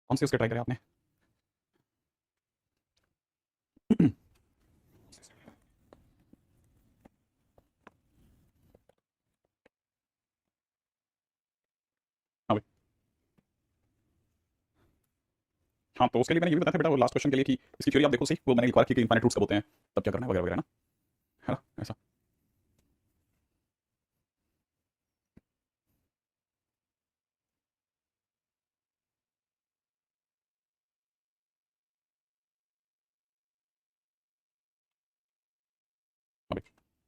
कौन सी उसके ट्राई करें आपने? हाँ भाई। हाँ, तो उसके लिए मैंने ये भी बताया था बेटा, वो लास्ट क्वेश्चन के लिए कि इसकी थ्योरी आप देखो सही, वो मैंने लिखवा रखी है कि इनफाइनाइट रूट्स कब होते हैं, तब क्या करना है, वगैरह वगैरह ना, है ना, ऐसा। हाँ भाई।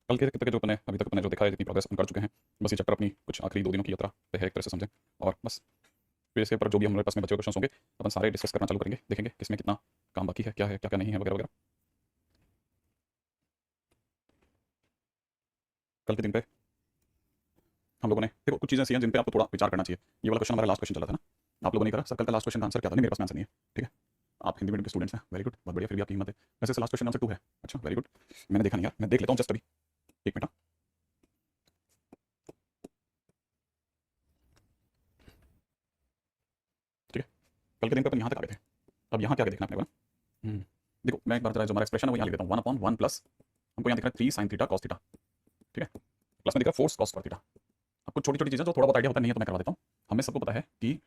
कल के तक जो अपने अभी तक अपने जो देखा है, जितनी प्रोग्रेस अपन कर चुके हैं, बस ये चैप्टर अपनी कुछ आखिरी 2 दिनों की यात्रा पे है, एक तरह से समझें। और बस फिर इसके ऊपर जो भी हमारे पास में बचे हुए क्वेश्चन होंगे, अपन सारे डिस्कस करना चालू करेंगे, देखेंगे किसमें कितना काम बाकी है, क्या क्या नहीं है, वगैरह वगैरह। कल के दिन पे हम लोगों ने देखो कुछ चीज़ें ऐसी हैं जिन पे आपको थोड़ा विचार करना चाहिए। ये वाला क्वेश्चन हमारा लास्ट क्वेश्चन चला था ना, आप लोगों ने करा सर्कल का लास्ट क्वेश्चन का आंसर क्या था? नहीं, मेरे पास में आंसर नहीं है, ठीक है। आप हिंदी मीडियम के स्टूडेंट्स हैं, वेरी गुड, बहुत बढ़िया, फिर भी आपकी हिम्मत है। वैसे से लास्ट क्वेश्चन आंसर 2 है, अच्छा वेरी गुड। मैंने देखा नहीं यार, मैं देख लेता हूँ जस्ट अभी, एक मिनट। ठीक है, कल के दिन पे अपन यहाँ तक आ गए थे, अब यहाँ क्या देखना है अपने को ना। देखो मैं एक बार जरा जो हमारा एक्सप्रेशन है वो यहाँ लिख देता हूँ, 1/1 प्लस, हमको यहाँ दिख रहा है 3 sin थीटा cos थीटा, ठीक है, प्लस में दिख रहा है 4 cos स्क्वायर थीटा। अब कुछ छोटी छोटी चीज़ें जो थोड़ा बहुत आइडिया होता नहीं है तो मैं करवा देता हूँ। हमें सबको पता है कि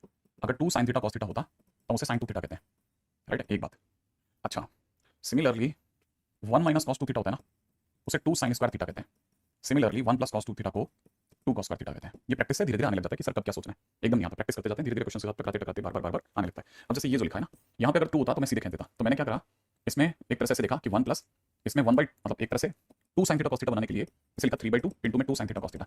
अगर 2 sin थीटा cos थीटा होता तो उसे sin 2 थीटा कहते हैं, राइट, एक बात। अच्छा, सिमिलरली 1 माइनस cos 2 थीटा होता है ना, उसे 2 sin स्क्वायर थीटा कहते हैं। सिमिलरली 1 प्लस cos 2 थीटा को 2 cos स्क्वायर थीटा कहते हैं। ये प्रैक्टिस से धीरे धीरे आने लग जाता है कि सर कब क्या सोचना है, एकदम नहीं आता, प्रैक्टिस करते जाते हैं धीरे धीरे, क्वेश्चन के साथ टकराते टकराते बार बार बार बार आने लगता है। अब जैसे ये जो लिखा है ना, यहाँ पे अगर 2 होता तो मैं सीधे कह देता, तो मैंने क्या करा, इसमें एक तरह से देखा कि 1 प्लस, इसमें 1 बाई, मतलब एक तरह से 2 sin थीटा cos थीटा बनाने के लिए इसे लिखा 3/2 इंटू में 2 sin theta cos theta,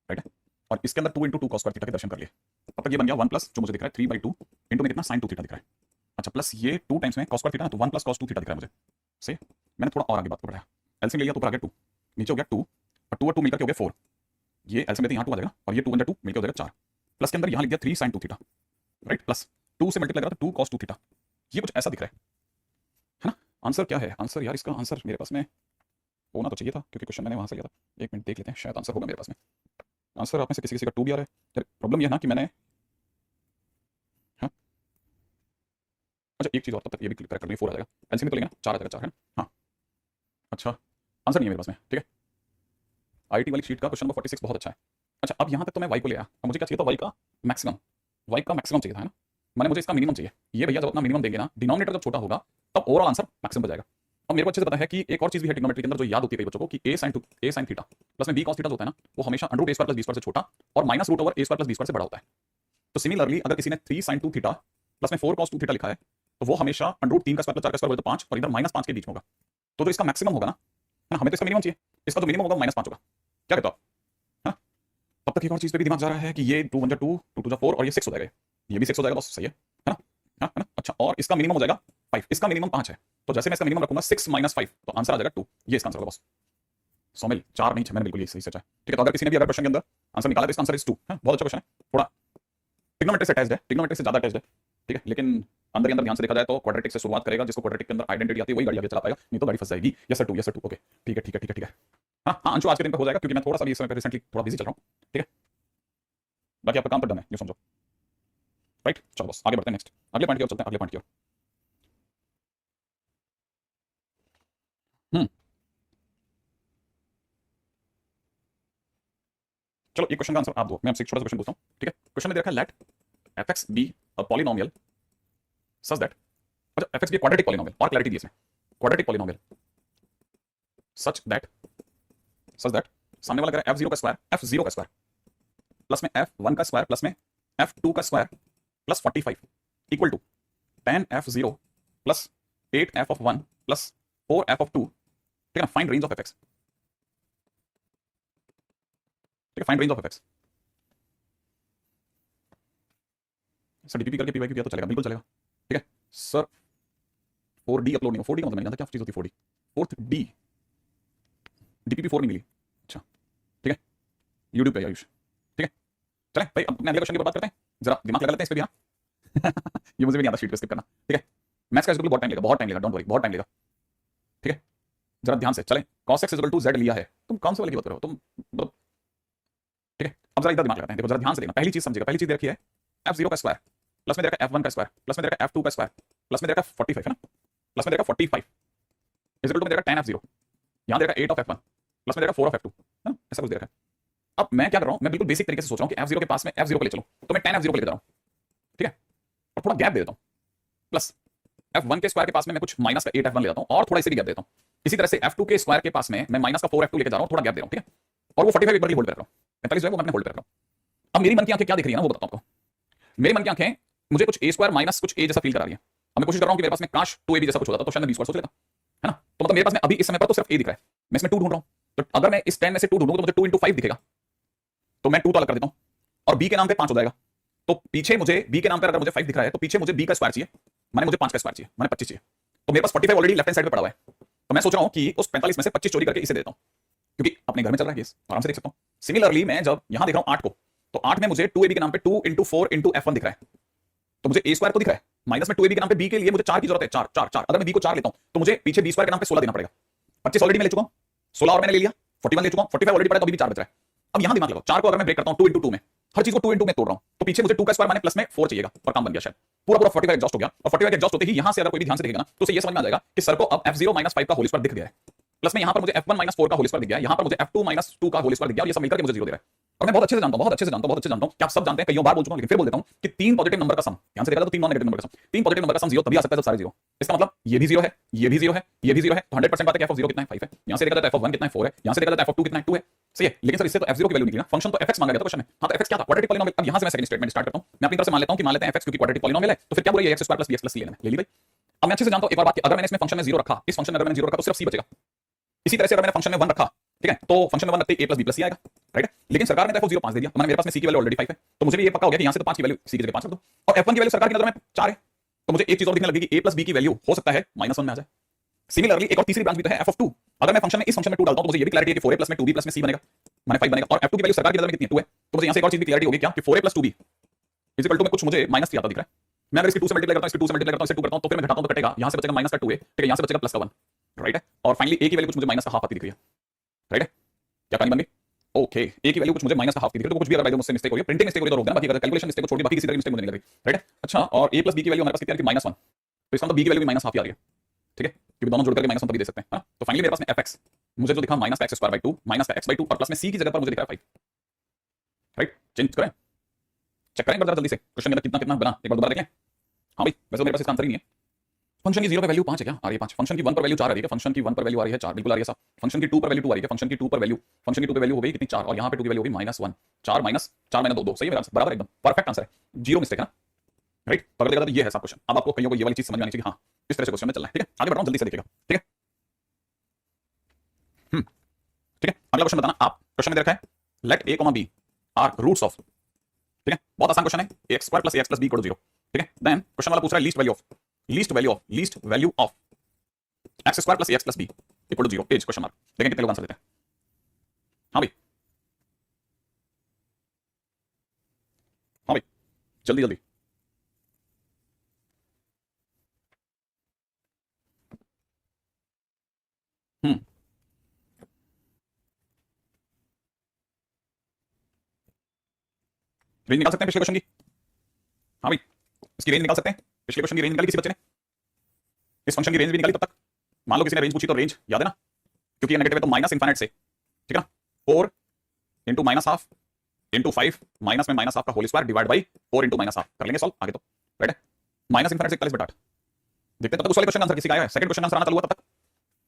right है। और इसके अंदर 2 इंटू 2 cos स्क्वायर थीटा के दर्शन कर लिए, तब तक ये बन गया 1 प्लस, जो मुझे दिख रहा है 3/2 इंटू में कितना sin 2 थीटा दिख रहा है। अच्छा, प्लस ये 2 टाइम्स में cos स्क्वायर थीटा, तो 1 प्लस cos 2 थीटा दिख रहा है मुझे। से मैंने थोड़ा और आगे बात को बढ़ाया, एलसीएम ले लिया तो ऊपर आ गया 2, नीचे हो गया 2, और 2 और 2 मिलकर के हो गया 4, ये एलसीएम लेते यहाँ 2 आ जाएगा, और ये 2 1 2 मिलकर हो जाएगा 4, प्लस के अंदर यहाँ लिख दिया 3 sin 2 थीटा, राइट, प्लस 2 से मल्टीप्लाई करा तो 2 cos 2 थीटा। ये कुछ ऐसा दिख रहा है ना। आंसर क्या है? आंसर यार, इसका आंसर मेरे पास में होना तो चाहिए था, क्योंकि क्वेश्चन मैंने वहां से लिया था। एक मिनट देख लेते हैं, शायद आंसर होगा मेरे पास में। आंसर आप में से किसी किसी का 2 भी आ रहा है यार, प्रॉब्लम ये है ना कि मैंने, हाँ, अच्छा एक चीज़ और, तब तक ये भी क्लिक कर लेंगे, 4 आ जाएगा, एलसीएम में तो लेंगे ना, 4 आ जाएगा, 4 है ना, हाँ। अच्छा, आंसर नहीं है मेरे पास में, ठीक है। आईटी वाली शीट का क्वेश्चन नंबर 46 बहुत अच्छा है। अच्छा, अब यहाँ तक तो मैं वाई को ले आया, अब मुझे क्या चाहिए था, वाई का मैक्सिमम, वाई का मैक्सिमम चाहिए था, है ना। मैंने, मुझे इसका मिनिमम चाहिए। ये भैया जब अपना मिनिमम देंगे ना, डिनोमिनेटर जब छोटा होगा तब ओवरऑल आंसर मैक्सिमम बन जाएगा। अब मेरे को अच्छे से पता है कि एक और चीज भी है ट्रिग्नोमेट्री के अंदर जो याद होती है कई बच्चों को, कि ए sin थीटा प्लस में बी cos थीटा जो होता है ना, वो हमेशा under root a square plus b square से छोटा और minus root over a square plus b square से बड़ा होता है। तो सिमिलरली अगर किसी ने 3 sin 2 थीटा प्लस में 4 cos 2 थीटा लिखा है, तो वो हमेशा अंडर रूट 3 का स्क्वायर प्लस 4 का स्क्वायर तो 5, और इधर -5 के बीच में होगा। तो इसका मैक्सिमम होगा ना, है ना। हमें तो इसका मिनिमम चाहिए, इसका जो मिनिमम होगा -5 होगा। क्या कहते हो आप? हाँ? तब तक एक और चीज पे भी दिमाग जा रहा है कि ये 2 1 2 2 2 4 और ये 6 हो जाएगा, ये भी 6 हो जाएगा बॉस, सही है ना। हाँ, है ना। अच्छा, और इसका मिनिमम हो जाएगा 5, इसका मिनिमम 5 है, तो जैसे मैं इसका मिनिमम रखूंगा 6 - 5, तो आंसर आ जाएगा 2। ये इसका आंसर होगा बॉस। सोमिल 4 नहीं 6, मैंने बिल्कुल ये सही सोचा है, ठीक है। तो अगर किसी ने भी अगर क्वेश्चन के अंदर आंसर निकाला तो इसका आंसर इज 2 है, बहुत अच्छा क्वेश्चन है। थोड़ा ट्रिग्नोमेट्री से अटैच्ड है, ट्रिग्नोमेट्री से ज्यादा अटैच्ड है, ठीक है, लेकिन अंदर ही अंदर ध्यान से देखा जाए तो क्वाड्रेटिक से शुरुआत करेगा, जिसको क्वाड्रेटिक के अंदर आइडेंटिटी आती है वही गाड़ी आगे चला पाएगा, नहीं तो गाड़ी फंस जाएगी। Yes sir 2, yes sir 2, okay, ठीक है ठीक है ठीक है ठीक है। हाँ हाँ, अंशु आज के दिन पे हो जाएगा, क्योंकि मैं थोड़ा सा भी इस समय पे रिसेंटली थोड़ा बिजी चल रहा हूँ, ठीक है। बाकी आपका काम तो डन है, ये समझो, राइट। चलो बस आगे बढ़ते हैं, नेक्स्ट अगले पॉइंट की ओर चलते हैं, अगले पॉइंट की ओर। हम्म चलो, एक क्वेश्चन का आंसर आप दो, मैं आपसे एक छोटा सा क्वेश्चन पूछता हूँ, ठीक है। क्वेश्चन में दे रखा है let fx be a polynomial such that, अच्छा fx बी क्वाड्रेटिक पॉलिनोमियल, और क्लैरिटी दी इसमें, quadratic polynomial such that, such that, सामने वाला कह रहा है f0 का स्क्वायर, f0 का स्क्वायर प्लस में f1 का स्क्वायर प्लस में f2 का square plus 45 equal to 10f0 plus 8f(1) plus 4f(2), ठीक है ना। फाइंड रेंज ऑफ fx, ठीक है, find range of fx। Sir DPP करके पीवाई किया तो चलेगा, बिल्कुल चलेगा, ठीक है सर। 4D अपलोड नहीं हो, 4D का मतलब नहीं जानता क्या चीज होती है 4D, फोर्थ डी, डीपीपी 4 नहीं मिली, अच्छा ठीक है, यूट्यूब पे आयुष, ठीक है। चलें भाई, अब अपने अगले क्वेश्चन की बात करते हैं, जरा दिमाग लगा लेते हैं इस पे भी, हाँ। ये मुझे भी नहीं आता शीट पे स्किप करना, ठीक है। मैथ्स का बहुत टाइम लेगा, बहुत टाइम लेगा, डोंट वरी, बहुत टाइम लेगा, ठीक है। जरा ध्यान से चलें, cos x equal to z लिया है, तुम कौन से वाले की बात कर रहे हो तुम, मतलब, ठीक है। अब जरा इधर दिमाग लगाते हैं, देखो जरा ध्यान से देखना, पहली चीज समझेगा, पहली चीज देखी है f0 का स्क्वायर प्लस में दे रखा है f1 का स्क्वायर, प्लस में दे रखा है f2 का स्क्वायर, प्लस में दे रखा है 45 है ना, प्लस में दे रखा है 45 इज इक्वल टू में दे रखा है tan f0, यहां दे रखा है 8 ऑफ f1 प्लस में दे रखा है 4 ऑफ f2 है ना, ऐसा कुछ दे रखा है। अब मैं क्या कर रहा हूं, मैं बिल्कुल बेसिक तरीके से सोच रहा हूं कि f0 के पास में f0 को ले चलो, तो मैं tan f0 को ले जा रहा हूं, ठीक है, और थोड़ा गैप दे देता हूं, प्लस f1 के स्क्वायर के पास में मैं कुछ माइनस का 8f1 ले जाता हूं और थोड़ा इसे भी गैप देता हूं, इसी तरह से f2 के स्क्वायर के पास में मैं माइनस का 4f2 लेके जा रहा हूं, थोड़ा गैप दे रहा हूं, ठीक है, और वो 45 एक बार होल्ड पे रख रहा हूं, 45 जो है वो मैं अपने होल्ड पे रख रहा हूं। अब मेरी मन की आंखें क्या दिख रही है ना वो बताता हूं आपको। मेरी मन की आंखें मुझे कुछ a स्क्वायर माइनस कुछ a जैसा फील करा रही है। अब मैं कोशिश कर रहा हूं कि मेरे पास में काश 2ab जैसा कुछ होता तो शायद मैं b स्क्वायर सोच लेता, है ना, तो मतलब मेरे पास में अभी इस समय पर तो सिर्फ a दिख रहा है, मैं इसमें 2 ढूंढ रहा हूं, तो अगर मैं इस 10 में से 2 ढूंढूंगा तो मुझे 2 × 5 दिखेगा, तो मैं 2 तो अलग कर देता हूं और b के नाम पे 5 हो जाएगा, तो पीछे मुझे b के नाम पर अगर मुझे 5 दिख रहा है तो पीछे मुझे b का स्क्वायर चाहिए, माने मुझे 5 का स्क्वायर चाहिए, माने 25 चाहिए, तो मेरे पास 45 ऑलरेडी लेफ्ट हैंड साइड पे पड़ा हुआ है, तो मैं सोच रहा हूं कि उस 45 में से 25 चोरी करके इसे देता हूं, क्योंकि अपने घर में चल रहा है केस, आराम से देख सकता हूं। सिमिलरली मैं जब यहां देख रहा हूं 8 को, तो 8 में मुझे 2ab के नाम पे 2 × 4 × f1 दिख रहा है, तो मुझे a स्क्वायर तो दिख रहा है, माइनस में 2ab के नाम पे b के लिए मुझे 4 की जरूरत है, 4 4 4, अगर मैं b को 4 लेता हूं तो मुझे पीछे b स्क्वायर के नाम पे 16 देना पड़ेगा, 25 ऑलरेडी मैं ले चुका हूं, 16 और मैंने ले लिया, 41 ले चुका हूं, 45 ऑलरेडी पड़ा तो अभी भी 4 बच रहा है। अब यहां दिमाग लगाओ, 4 को अगर मैं ब्रेक करता हूं 2 × 2 में, हर चीज को 2 × 2 में तोड़ रहा हूं, तो पीछे मुझे 2 का स्क्वायर माने प्लस में 4 चाहिएगा और काम बन गया, शायद पूरा पूरा 45 एग्जॉस्ट हो गया, और 45 एग्जॉस्ट होते ही यहां से अगर कोई भी ध्यान से देखेगा ना तो उसे ये समझ में आ जाएगा कि सर को अब f0 - 5 का होल स्क्वायर दिख गया है, प्लस में यहां पर मुझे f1 - 4 का होल स्क्वायर दिख गया है, यहां पर मुझे f2 - 2 का होल स्क्वायर दिख गया, और ये सब मिलकर के मुझे 0 दे रहा है। और मैं बहुत अच्छे से जानता हूं, बहुत अच्छे से जानता हूं, बहुत अच्छे से जानता हूं कि आप सब जानते हैं, कईयों बार बोल चुका हूं, लेकिन फिर बोल देता हूं कि 3 पॉजिटिव नंबर का सम, ध्यान से देखा तो 3 नॉन नेगेटिव नंबर का सम, 3 पॉजिटिव नंबर का सम 0 तभी आ सकता है जब सारे 0, इसका मतलब ये भी 0 है, ये भी 0 है, ये भी 0 है, तो 100% बात है कि f(0) कितना है 5 है, यहां से देखा जाता है f(1) कितना है 4 है, यहां से देखा जाता है f(2) कितना है 2 है, सही है, लेकिन सर इससे तो f(0) की वैल्यू निकली ना, फंक्शन तो fx मांगा गया था क्वेश्चन में, हां तो fx क्या था, क्वाड्रेटिक पॉलिनोमियल। अब यहां से मैं सेकंड स्टेटमेंट स्टार्ट करता हूं, मैं अपनी तरफ से मान लेता हूं कि मान लेते हैं fx क्योंकि क्वाड्रेटिक पॉलिनोमियल है, तो फिर क्या बोल रही है x² + bx + c लेना है, ले ली भाई। अब मैं अच्छे से जानता हूं एक और बात कि अगर मैंने इसमें फंक्शन में 0 रखा, इस फंक्शन में अगर मैंने 0 रखा तो सिर्फ c बचेगा, इसी तरह से अगर मैंने फंक्शन में 1 रखा, ठीक है, तो फंक्शन में 1 रखते ही a + b + c आएगा, राइट है, लेकिन सरकार ने तो f(0) 5 दे दिया, मेरे पास में c की वैल्यू ऑलरेडी 5 है, तो मुझे भी ये पक्का हो गया कि यहां से तो 5 की वैल्यू c की जगह 5 रख दो, और f1 की वैल्यू सरकार की नजर में 4 है, तो मुझे एक चीज और दिखने लगेगी a + b की वैल्यू हो सकता है -1 में आ जाए। सिमिलरली एक और तीसरी ब्रांच भी तो है f(2), अगर मैं फंक्शन में इस फंक्शन में 2 डालता हूं तो मुझे ये भी क्लैरिटी है कि 4a + में 2b + में c बनेगा, माने 5 बनेगा, और f2 की वैल्यू सरकार की नजर में कितनी है 2 है, तो मुझे यहां से एक और चीज भी क्लैरिटी होगी क्या कि 4a + 2b is equal to में कुछ मुझे -3 आता दिख रहा है, मैं अगर इसके 2 से मल्टीप्लाई करता हूं, इसके 2 से मल्टीप्लाई करता हूं, इससे 2 करता हूं, तो फिर मैं घटाता हूं तो कटेगा, यहां से बचेगा -2a, ठीक है, यहां से बचेगा +1, राइट है, और फाइनली a की वैल्यू कुछ मुझे -1/2 आती दिख रही है, राइट है, क्या कहानी बन गई, ओके, a की वैल्यू कुछ मुझे -1/2 की दिख रही है, तो कुछ भी अगर मुझसे मिस्टेक हो रही है, प्रिंटिंग मिस्टेक हो रही है तो रोक देना, बाकी अगर कैलकुलेशन मिस्टेक को छोड़ के बाकी किसी तरह की मिस्टेक मुझे नहीं लग रही, राइट है। अच्छा, और a + b की वैल्यू हमारे पास कितनी आ रही है -1, तो इसका मतलब b की वैल्यू भी -1/2 आ रही है, ठीक है, क्योंकि दोनों जोड़ करके -1 तभी दे सकते हैं, है ना, तो फाइनली मेरे पास में fx मुझे जो दिखा -x²/2 -x/2 और प्लस में c की जगह पर मुझे दिख रहा है 5, राइट, चेंज करें, चेक करें एक बार जरा जल्दी से क्वेश्चन में कितना कितना बना, एक बार दोबारा देखें। हाँ भाई, वैसे मेरे पास इसका आंसर ही नहीं है, फंक्शन की 0 पर वैल्यू 5 है क्या, आ रही है 5, फंक्शन की 1 पर वैल्यू 4 आ रही है, फंक्शन की 1 पर वैल्यू आ रही है 4, बिल्कुल आ रही है साहब, फंक्शन की 2 पर वैल्यू 2 आ रही है, फंक्शन की 2 पर वैल्यू हो गई कितनी 4, और यहाँ पे 2 की वैल्यू हो गई -1, 4 - 2 2, सही है मेरा आंसर, बराबर एकदम परफेक्ट आंसर है, 0 मिस्टेक है ना, राइट, तो अगर देखा तो ये है सब क्वेश्चन। अब आपको कहीं को ये वाली चीज समझ में आनी चाहिए, हाँ इस तरह से क्वेश्चन में चलना है, ठीक है, आगे बढ़ रहा हूँ, जल्दी से देखिएगा, ठीक है, ठीक है, अगला क्वेश्चन बताना आप, क्वेश्चन में दे रखा है let a, b are roots of, ठीक है, बहुत आसान क्वेश्चन है, ax² + ax + b = 0, ठीक है, देन क्वेश्चन वाला पूछ रहा है least value of x² + ax + b = 0, as question mark, देखें कितने लोग आंसर देते हैं। हाँ भाई, हाँ भाई, जल्दी जल्दी, रेंज निकाल सकते हैं पिछले क्वेश्चन की, हाँ भाई, इसकी रेंज निकाल सकते हैं, पिछले क्वेश्चन की रेंज निकाली किसी बच्चे ने, इस फंक्शन की रेंज भी निकाली तब तक, मान लो किसी ने रेंज पूछी तो रेंज याद है ना, क्योंकि ये नेगेटिव है तो -∞ से, ठीक है ना, 4 × -½ × 5 माइनस में -½ का होल स्क्वायर डिवाइड बाई 4 × -½ कर लेंगे सॉल्व आगे, तो राइट है, -∞ से 41/8, देखते हैं तब तक उस वाले क्वेश्चन का आंसर किसी का आया है, सेकंड क्वेश्चन आंसर आना चालू हुआ तब तक,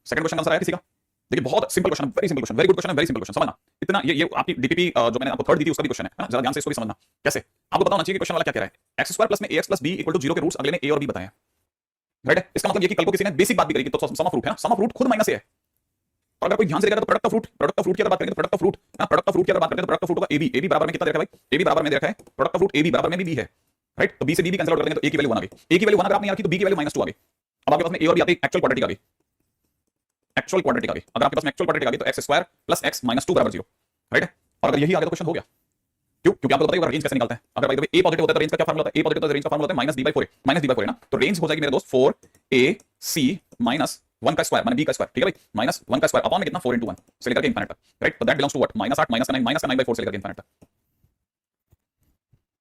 सेकंड क्वेश्चन आंसर आया किसी का, देखिए बहुत simple question, very simple question, very good question है, वेरी सिंपल क्वेश्चन, समझना इतना, ये आपकी डीपीपी जो मैंने आपको थर्ड दी थी उसका भी क्वेश्चन है ना, जरा ध्यान से इसको भी समझना, कैसे आपको पता होना चाहिए कि क्वेश्चन वाला क्या कह रहा है, x² + में ax + b = 0 के रूट्स अगले ने a और b बताए हैं, राइट है, इसका मतलब ये कि कल को किसी ने बेसिक बात भी करी कि तो सम ऑफ रूट है ना, सम ऑफ रूट खुद माइनस a है, और अगर कोई ध्यान से देखेगा तो प्रोडक्ट ऑफ फ्रूट की अगर बात करेंगे तो प्रोडक्ट ऑफ फ्रूट ना, प्रोडक्ट ऑफ फ्रूट की अगर बात करें तो प्रोडक्ट ऑफ फ्रूट होगा ab बराबर में कितना दे रखा है भाई, ab बराबर में दे रखा है प्रोडक्ट ऑफ फ्रूट ab बराबर में भी b है, राइट, तो b से b भी कैंसिल आउट कर देंगे तो a की वैल्यू 1 आ गई, a की वैल्यू 1 अगर आपने याद की तो b की वैल्यू -2 आ गई, अब आपके पास में a और b आती है एक्चुअल क्वाड्रेटिक आ गई, एक्चुअल क्वाड्रेटिक आ गई, अगर आपके पास में एक्चुअल क्वाड्रेटिक आ गई तो x² + x - 2 = 0, राइट है, और अगर यही आ गया तो क्वेश्चन हो गया, क्योंकि आपको पता है रेंज कैसे निकालते हैं, अगर भाई a पॉजिटिव होता है तो रेंज का क्या फार्मूला होता है, a पॉजिटिव होता है तो रेंज का फार्मूला होता है -d/4 है ना, तो रेंज हो जाएगी मेरे दोस्त 4ac - 1 का स्क्वायर माने b का स्क्वायर, ठीक है भाई, -1 का स्क्वायर अपॉन में कितना 4 × 1 से लेकर के इंफिनिट तक, राइट, तो दैट बिलोंग्स टू व्हाट -8 -9 -9/4 से लेकर के इंफिनिट तक,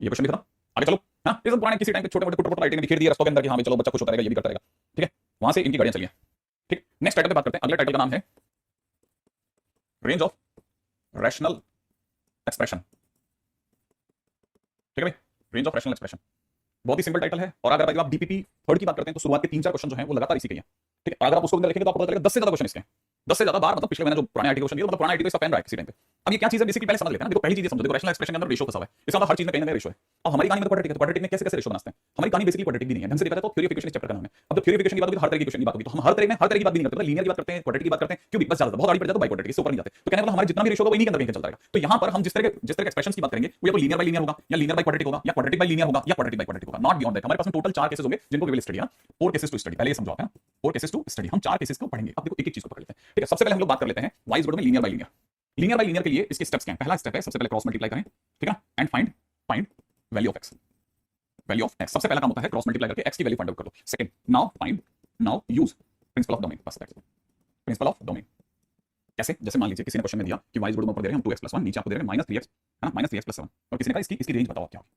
ये क्वेश्चन भी खत्म, आगे चलो, हाँ, ये सब पुराने किसी टाइम पे छोटे मोटे पुट राइटिंग में बिखेर दिए रस्तों के अंदर कि हाँ भाई चलो बच्चा खुश होता रहेगा, ये भी करता रहेगा, ठीक है, वहां से इनकी गाड़ियां चली हैं। ठीक, नेक्स्ट टाइटल पे बात करते हैं। अगले टाइटल का नाम है रेंज ऑफ रैशनल एक्सप्रेशन। ठीक है भाई, रेंज ऑफ रैशनल एक्सप्रेशन बहुत ही सिंपल टाइटल है। और अगर आप डीपीपी थर्ड की बात करते हैं तो शुरुआत के 3-4 क्वेश्चन जो हैं वो लगातार इसी के हैं। ठीक है, अगर आप उसको अंदर लिखेंगे तो आपको पता चलेगा 10 से ज्यादा क्वेश्चन इसके हैं, 10 से ज्यादा बार, मतलब पिछले महीने जो पुराने आर्टिकल क्वेश्चन दिए, मतलब पुराना आर्टिकल इसका फैन रहा है किसी टाइम पे। अब ये क्या चीज है बेसिकली पहले समझ लेते हैं ना। देखो पहली चीज समझो, देखो रैशनल एक्सप्रेशन के अंदर रेशियो फंसा हुआ है, इसका मतलब हर चीज में कहीं ना कहीं रेशियो है। अब हमारी कहानी में तो क्वाड्रेटिक है, तो क्वाड्रेटिक में कैसे कैसे रेशियो बनाते हैं, हमारी कहानी बेसिकली क्वाड्रेटिक भी नहीं है ढंग से देखा जाए तो। थ्योरी ऑफ इक्वेशन इस चैप्टर का नाम है। अब जब थ्योरी ऑफ इक्वेशन की बात होगी तो हर तरह की क्वेश्चन की बात होगी, तो हम हर तरह की बात भी नहीं करते, लीनियर की बात करते हैं, क्वाड्रेटिक की बात करते हैं, क्योंकि बस ज्यादा बहुत आगे बढ़ जाता है, बाई क्वाड्रेटिक इससे ऊपर नहीं जाते। तो कहने वाला हमारे जितना भी रेशियो होगा इन्हीं के अंदर कहीं चलता रहेगा। तो यहाँ पर हम जिस तरह के एक्सप्रेशन की बात करेंगे वो या तो लीनियर बाई लीनियर होगा, या लीनियर बाई क्वाड्रेटिक होगा, या क्वाड्रेटिक बाई लीनियर होगा, या क्वाड्रेटिक बाई क्वाड्रेटिक होगा, नॉट बियॉन्ड दैट। हमारे पास टोटल 4 केसेस होंगे जिनको we will study. 4 cases to study, पहले ये समझो आप, 4 केसेस टू स्टडी, हम 4 केसेस को पढ़ेंगे। अब देखो एक एक चीज को पकड़ लेते हैं। ठीक है, सबसे पहले हम लोग बात कर लेते हैं y is equal to linear by linear. Linear by linear के लिए इसके स्टेप्स क्या हैं? पहला स्टेप है सबसे पहले क्रॉस मल्टीप्लाई करें, ठीक है, and find value of x। Value of x सबसे पहला काम होता है, क्रॉस मल्टीप्लाई करके x की वैल्यू फाइंड आउट कर दो। Second, now use principle of domain, बस that's it, principle of domain. कैसे? जैसे मान लीजिए किसी ने क्वेश्चन में दिया कि y इज इक्वल टू ऊपर दे रहे हैं हम 2x + 1, नीचे आपको दे रहे हैं -3x, है ना, -3x + 7, और किसी ने कहा इसकी रेंज बताओ क्या होगी,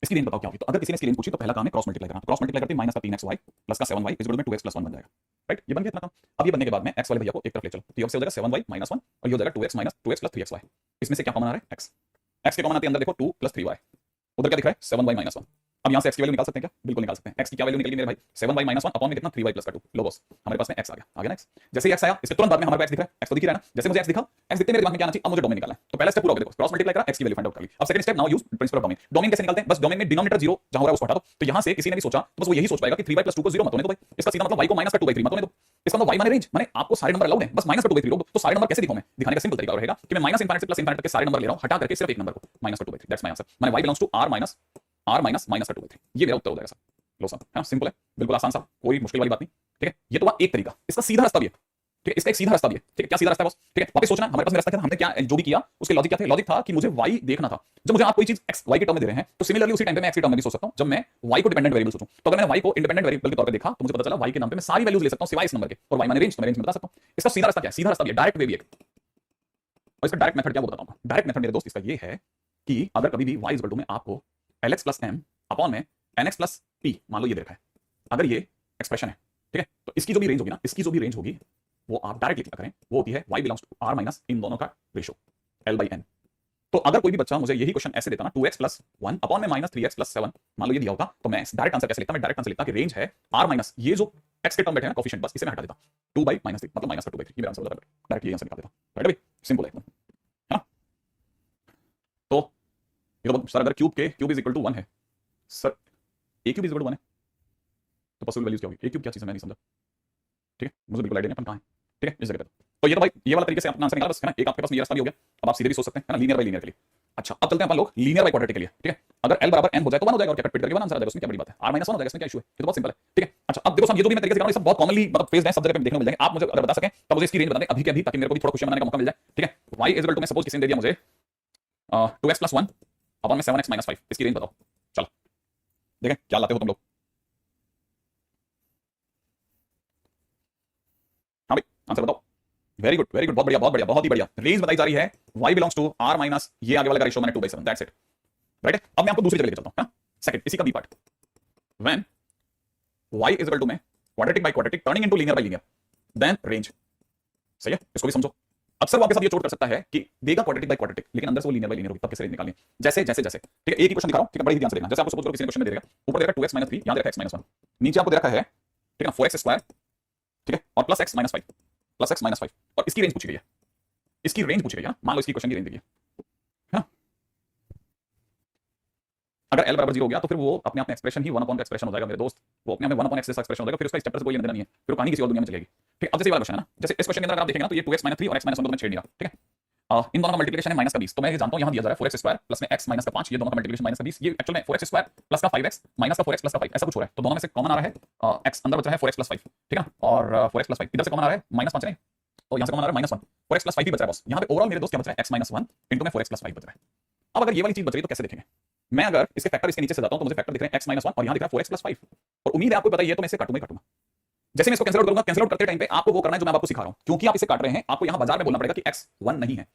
इसकी रेंज बताओ क्या होगी। तो अगर किसी ने इसकी रेंज पूछी तो पहला काम है क्रॉस मल्टीप्लाई करना। क्रॉस मल्टीप्लाई करते हैं -3xy + का 7y is equal to 2x + 1 बन जाएगा। राइट, ये बन गया इतना काम। अब ये बनने के बाद में x वाले भैया को एक तरफ ले चलो, तो ये हो जाएगा 7y - 1 और ये हो जाएगा 2x + 3xy। इसमें से क्या कॉमन आ रहा है? x के कॉमन आते हैं अंदर, देखो 2 + 3y, उधर क्या दिख रहा है 7y - 1। अब यहां से x की वैल्यू निकाल सकते हैं क्या? बिल्कुल निकाल सकते हैं। x की क्या वैल्यू निकलेगी मेरे भाई? 7y - 1 अपॉन में कितना 3y + का 2। लो बॉस, हमारे पास में x आ गया ना x। जैसे ही x आया इसके तुरंत बाद में हमारे पास x दिख रहा है, x तो दिख ही रहा है ना। जैसे मुझे x दिखा, x दिखते मेरे दिमाग में क्या आना चाहिए? अब मुझे डोमेन निकालना है। तो पहला स्टेप पूरा हो गया, देखो क्रॉस मल्टीप्लाई करा, x की वैल्यू फाइंड आउट कर ली। अब second step, now use principle of domain. Domain कैसे निकालते हैं? बस डोमेन में डिनोमिनेटर 0 जहां हो रहा है उसको हटा दो। तो यहां से किसी ने भी सोचा तो बस वो यही सोच पाएगा कि 3y + 2 को 0 मत होने दो भाई। इसका सीधा मतलब y को -2/3 मत होने दो। इसका मतलब y माने रेंज, माने आपको सारे नंबर अलाउड है, बस -2/3 लोग। तो सारे नंबर कैसे दिखाऊं मैं? दिखाने का सिंपल तरीका रहेगा कि मैं -∞ से +∞ तक के सारे नंबर ले रहा हूं, हटा करके सिर्फ एक नंबर को -2/3। That's my answer. माने y बिलोंग्स टू r - -2/3। ये मेरा उत्तर हो जाएगा सर। लो सर, है ना, सिंपल है, बिल्कुल आसान सा, कोई मुश्किल वाली बात नहीं। ठीक है, ये तो हुआ एक तरीका। इसका सीधा रास्ता भी है, ठीक है, इसका एक सीधा रास्ता भी है। ठीक है, क्या सीधा रास्ता है बॉस? ठीक है, वापस सोचना, हमारे पास में रास्ता क्या था, हमने क्या जो भी किया उसके लॉजिक क्या थे? लॉजिक था कि मुझे y देखना था। जब मुझे आप कोई चीज x y के टर्म में दे रहे हैं तो सिमिलरली उसी टाइम पे मैं x के टर्म में भी सोच सकता हूं। जब मैं y को डिपेंडेंट वेरिएबल सोचूं, तो अगर मैंने y को इंडिपेंडेंट वेरिएबल के तौर पे देखा तो मुझे पता चला y के नाम पे मैं सारी वैल्यूज ले सकता हूं सिवाय इस नंबर के, और y माने रेंज, तो मैं रेंज में बता सकता हूं। इसका सीधा रास्ता क्या है? सीधा रास्ता भी है, डायरेक्ट वे भी है। और इसका डायरेक्ट मेथड क्या वो बताता हूं। डायरेक्ट मेथड मेरे दोस्त इसका ये है कि अगर कभी भी y इज इक्वल टू में आपको lx + m अपॉन में nx + p मान लो ये दे रखा है, अगर ये एक्सप्रेशन है, ठीक है, तो इसकी जो भी रेंज होगी ना, इसकी जो भी रेंज होगी वो आप डायरेक्ट लिखा करें, वो होती है y belongs to r minus इन दोनों का रेशियो l/n। तो अगर कोई भी बच्चा मुझे यही क्वेश्चन ऐसे देता ना, 2x + 1 अपॉन में -3x + 7 मान लो ये दिया होता, तो मैं डायरेक्ट आंसर कैसे लिखता? मैं डायरेक्ट आंसर लिखता कि रेंज है r माइनस ये जो x के टर्म बैठे हैं ना कोफिशिएंट, बस इसे मैं हटा देता 2/-3 मतलब -2/3। ये मेरा आंसर हो जाता है, डायरेक्ट ये आंसर निकाल देता। राइट भाई, सिंपल है एकदम, है ना। तो ये तो सर अगर क्यूब इज इक्वल टू 1 है sir, a cube is equal to 1 है तो पॉसिबल वैल्यूज क्या होगी? a क्यूब क्या चीज है मैं नहीं समझा। ठीक है, मुझे बिल्कुल आइडिया नहीं अपन कहां है। ठीक है, इस जगह पे तो ये तो भाई ये वाला तरीके से अपना आंसर निकाला बस, है ना। एक आपके पास ये रास्ता भी हो गया। अब आप सीधे भी सोच सकते हैं, है ना, लीनियर बाई लीनियर के लिए। अच्छा, अब चलते हैं अपन लोग लीनियर बाई क्वाड्रेटिक के लिए। ठीक है, अगर l बराबर n हो जाए तो 1 हो जाएगा, और क्या कट पिट करके 1 आंसर आ जाएगा, उसमें क्या बड़ी बात है? r - 1 हो जाएगा, इसमें क्या इशू है? ये तो बहुत सिंपल है। ठीक है, अच्छा अब देखो साहब, ये जो भी मैं तरीके से कर रहा हूं ये सब बहुत कॉमनली मतलब फेस्ड है, सब जगह पे देखने को मिल जाएंगे। आप मुझे अगर बता सकें तो मुझे इसकी रेंज बता दें अभी के अभी, ताकि मेरे को भी थोड़ा क्वेश्चन बनाने का मौका मिल जाए। ठीक है, y इज इक्वल टू, मैं सपोज किसी ने दे दिया मुझे 2x + 1 अपॉन में 7x - 5, इसकी रेंज बताओ। चलो देखें क्या लाते हो तुम लोग। हाँ भाई, आंसर बताओ। वेरी गुड, बहुत बढ़िया, बहुत बढ़िया, बहुत ही बढ़िया। रेंज बताई जा रही है y belongs to r minus ये आगे वाला का रेशियो मैंने 2/7, दैट्स इट। राइट है, अब मैं आपको दूसरी जगह लेके चलता हूं। सेकंड, इसी का B part, when y is equal to में quadratic by quadratic turning into linear by linear, then range. सही है, इसको भी समझो। अक्सर वो आपके साथ ये चोट कर सकता है कि देगा क्वाड्रेटिक बाय क्वाड्रेटिक लेकिन अंदर से वो लीनियर बाय लीनियर होगी, तब कैसे रेंज निकालनी है? जैसे ठीक है, एक ही क्वेश्चन दिखा रहा हूं, ठीक है, बड़ी ध्यान से देखना। जैसे आपको सपोज करो किसी ने क्वेश्चन में दे दिया, ऊपर दे रखा 2x - 3, यहां दे रखा x - 1, नीचे आपको दे रखा है, ठीक है ना, 4x², ठीक है, और +x - 5 और इसकी रेंज पूछी गई है। इसकी रेंज पूछी गई है ना, मान लो इसकी क्वेश्चन की रेंज दी है ना। अगर l बराबर 0 हो गया तो फिर वो अपने आप में एक्सप्रेशन ही 1 का एक्सप्रेशन हो जाएगा मेरे दोस्त। वो अपने आप में 1/x जैसा एक्सप्रेशन हो जाएगा, फिर उसका इस चैप्टर से कोई लेना देना नहीं है, फिर वो कहानी किसी और दुनिया में चलेगी। ठीक, अब जैसे ये वाला क्वेश्चन है ना, जैसे इस क्वेश्चन के अंदर अगर आप देखेंगे ना तो ये 2x - 3 और x - 1 तो मैं छेड़ नहीं रहा। ठीक है, इन दोनों का मल्टीप्लिकेशन है -20, तो मैं ये जानता हूं यहां दिया जा रहा है 4x² प्लस में x - 5, ये दोनों का मल्टीप्लिकेशन -20, ये एक्चुअल में 4x² प्लस का 5x माइनस का 4x प्लस का 5 ऐसा कुछ हो रहा है। तो दोनों में से कॉमन आ रहा है x, अंदर बच रहा है 4x + 5, ठीक है, और 4x + 5 इधर से कॉमन आ रहा है -5 नहीं, तो यहां से कॉमन आ रहा है -1, 4x + 5 ही बच रहा है बस। यहां पे ओवरऑल मेरे दोस्त क्या बच रहा है? x - 1 इनटू में 4x + 5 बच रहा है। अब अगर ये वाली चीज बच रही है तो कैसे देखेंगे? मैं अगर इसके फैक्टर इसके नीचे से जाता हूं तो मुझे फैक्टर दिख रहे हैं x - 1 और यहां दिख रहा है 4x + 5, और उम्मीद है आपको पता ही है तो मैं इसे काटूंगा। जैसे मैं इसको कैंसिल आउट करूंगा, कैंसिल आउट करते टाइम पे आपको वो करना है जो मैं आपको सिखा रहा हूं, क्योंकि आप इसे काट रहे हैं, आपको यहां बाजार में बोलना पड़ेगा कि x 1 नहीं है,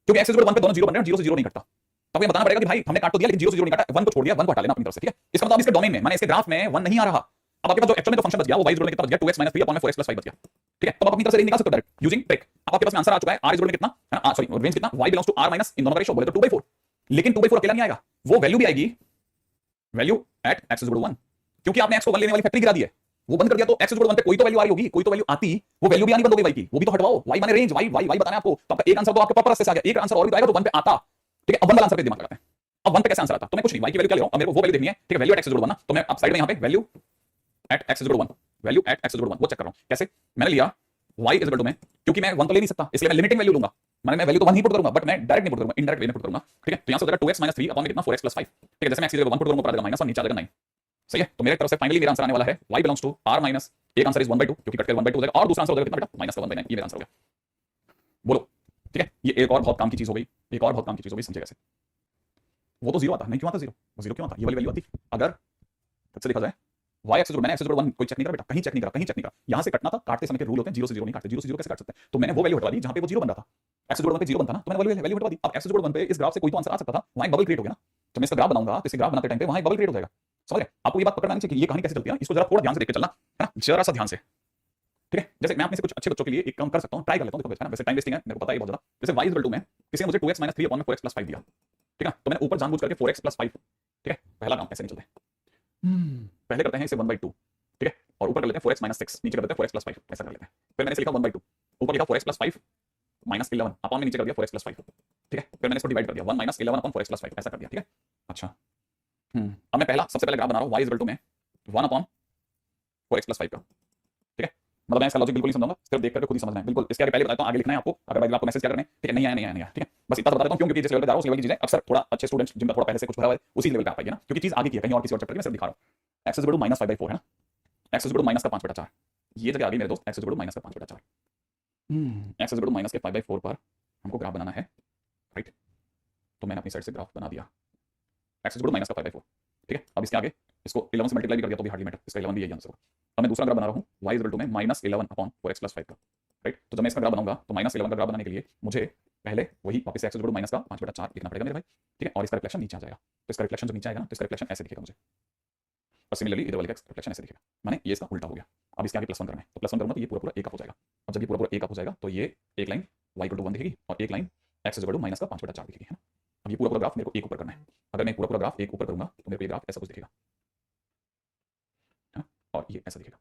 क्योंकि x 1 पे दोनों 0 बन रहे हैं, 0 से 0 नहीं कटता। तो आपको ये बताना पड़ेगा कि भाई हमने काट तो दिया लेकिन 0 से 0 नहीं काटा, 1 को छोड़ दिया, 1 को हटा लेना अपनी तरफ से, ठीक है। इसका मतलब इसके डोमेन में माने इसके ग्राफ में 1 नहीं आ रहा, अब आपके पास जो एक्चुअल में जो फंक्शन बच गया वो y में कितना बच गया 2x 3 अपॉन 4x 5 बच गया, ठीक है। तो आप अपनी तरफ से रेंज निकाल सकते हो डायरेक्ट यूजिंग ट्रिक। अब आपके पास आंसर आ चुका है r में कितना है ना, सॉरी रेंज कितना y belongs to r minus इन दोनों का रेशियो बोले तो 2/4, लेकिन 2/4 अकेला नहीं आएगा, वो वैल्यू भी आएगी वैल्यू एट x 1, क्योंकि आपने x को 1 लेने वाली फैक्ट्री गिरा दी है, वो बंद कर दिया, तो x 1 पे कोई तो वैल्यू आ रही होगी, कोई तो वैल्यू आती, वो वैल्यू भी आनी बंद हो गई y की, वो भी तो हटवाओ, y माने रेंज, y बताना है आपको। तो आपका एक आंसर तो आपके प्रॉपर रास्ते से आ गया, एक आंसर और भी तो आएगा तो 1 पे आता, ठीक है। अब 1 वाला आंसर पे दिमाग लगाते हैं, अब 1 पे कैसे आंसर आता, तो मैं कुछ नहीं y की वैल्यू क्या ले रहा हूं, अब मेरे को वो वैल्यू देखनी है, ठीक है। वैल्यू एट x 1 ना, तो मैं अब साइड में यहां पे value at x 1, value at x 1 वो चेक कर रहा हूं कैसे। मैंने लिया y में, क्योंकि मैं 1 तो ले नहीं सकता इसलिए मैं लिमिटिंग वैल्यू लूंगा, माने मैं वैल्यू तो 1 ही पुट करूंगा, बट मैं डायरेक्ट नहीं पुट करूंगा, इनडायरेक्ट वे में पुट करूंगा, ठीक है। तो यहां से हो जाएगा 2x 3 अपॉन में कितना 4x 5, ठीक है। जैसे मैं x की जगह 1 पुट करूंगा ऊपर आ जाएगा -1, नीचे आ जाएगा 9, सही है। तो मेरे तरफ से फाइनली मेरा आंसर आने वाला है y belongs to r minus, एक आंसर इज 1/2 क्योंकि कट कर 1/2 हो जाएगा, और दूसरा आंसर हो जाएगा कितना बेटा -1/9, ये मेरा आंसर हो गया। बोलो, ठीक है। ये एक और बहुत काम की चीज हो गई, एक और बहुत काम की चीज हो गई, समझे कैसे। वो तो 0 आता, नहीं क्यों आता 0, वो 0 क्यों आता, ये वाली वैल्यू आती अगर खुद से देखा जाए y एक्स मैंने x 1 कोई चेक नहीं करा बेटा, कहीं चेक नहीं करा, कहीं चेक नहीं करा, यहां से कटना था, काटते समय के रूल होते हैं 0 से 0 नहीं काटते, 0 से 0 कैसे काट सकते हैं, तो मैंने वो वैल्यू हटवा दी जहां पे वो 0 बन रहा था, x 1 पे 0 बनता ना, तो मैंने वैल्यू हटवा दी। अब x 1 पे इस ग्राफ से कोई तो आंसर आ सकता था, वहां एक बबल क्रिएट हो गया ना, जब मैं इसका ग्राफ बनाऊंगा तो इस ग्राफ बनाते टाइम पे वहां एक बबल क्रिएट हो जाएगा, समझ रहे। आपको ये बात पकड़ना चाहिए कि ये कहानी कैसे चलती है, इसको जरा थोड़ा ध्यान से देख के चलना है ना, जरा सा ध्यान से, ठीक है। जैसे मैं आप में से कुछ अच्छे बच्चों के लिए एक काम कर सकता हूं, ट्राई कर लेता हूं, देखो है ना, वैसे टाइम वेस्टिंग है मेरे को पता है बहुत ज्यादा। जैसे y 2 में किसी ने मुझे 2x 3 अपॉन में 4x 5 दिया, ठीक है, तो मैंने ऊपर जानबूझ करके 4x 5, ठीक है। पहला काम कैसे नहीं चलता है, पहले करते हैं इसे 1/2, ठीक है, और ऊपर कर लेते हैं 4x 6, नीचे कर देते हैं 4x 5, ऐसा कर लेते हैं। फिर मैंने इसे लिखा 1/2, ऊपर लिखा 4x 5 -11 अपॉन में नीचे कर दिया 4x 5, ठीक है। फिर मैंने इसको डिवाइड कर दिया 1 -11 अपॉन 4x 5, ऐसा कर दिया, ठीक है। अच्छा अब मैं पहला सबसे पहले ग्राफ बना रहा हूं y में 1 अपॉन 4x 5 का, ठीक है। मतलब मैं इसका लॉजिक बिल्कुल नहीं समझाऊंगा, सिर्फ देख करके खुद ही समझना है, बिल्कुल। इसके आगे पहले बताता हूं, आगे लिखना है आपको, अगर भाई आपको मैसेज क्या करने, ठीक है, नहीं आया, ठीक है। बस इतना बता देता हूं, क्यों, क्योंकि जिस लेवल पे जा रहा हूं उस लेवल की चीजें अक्सर थोड़ा अच्छे स्टूडेंट्स जिनका थोड़ा पहले से कुछ भरा हुआ है उसी लेवल पे आ पाएगी ना, क्योंकि चीज आगे की है, कहीं और किसी और चैप्टर में सिर्फ दिखा रहा हूं। x इज इक्वल टू -5/4 है ना, x is equal to minus का 5/4, ये जगह आ गई मेरे दोस्त, x is equal to minus का 5/4, x is equal to minus के 5/4 पर हमको ग्राफ बनाना है, राइट। तो मैंने अपनी साइड से ग्राफ बना दिया, x is equal to minus का 5/4, ठीक है। अब इसके आगे इसको 11 से मल्टीप्लाई भी कर दिया तो भी हार्डली मैटर, इसका 11 भी यही आंसर होगा। अब मैं दूसरा ग्राफ बना रहा हूं y इज इक्वल टू में -11 अपॉन 4x 5 का, राइट। तो जब मैं इसका ग्राफ बनाऊंगा तो -11 का ग्राफ बनाने के लिए मुझे पहले वही वापस से x is equal to minus का 5/4 लिखना पड़ेगा मेरे भाई, ठीक है। और इसका रिफ्लेक्शन नीचे आ जाएगा, तो इसका रिफ्लेक्शन जब नीचे आएगा ना तो इसका रिफ्लेक्शन ऐसे दिखेगा मुझे, और सिमिलरली इधर वाले का रिफ्लेक्शन ऐसे दिखेगा, माने ये इसका उल्टा हो गया। अब इसके आगे +1 करना है, तो +1 करूंगा तो ये पूरा एक अप हो जाएगा। अब जब ये पूरा एक अप हो जाएगा तो ये एक लाइन y इक्वल टू 1 दिखेगी और एक line x is equal to minus का 5/4 दिखेगी, है ना। अब ये पूरा ग्राफ मेरे को एक ऊपर करना है, अगर मैं पूरा ग्राफ एक ऊपर करूंगा तो मेरे को ये ग्राफ ऐसा कुछ दिखेगा, और ये ऐसा दिखेगा।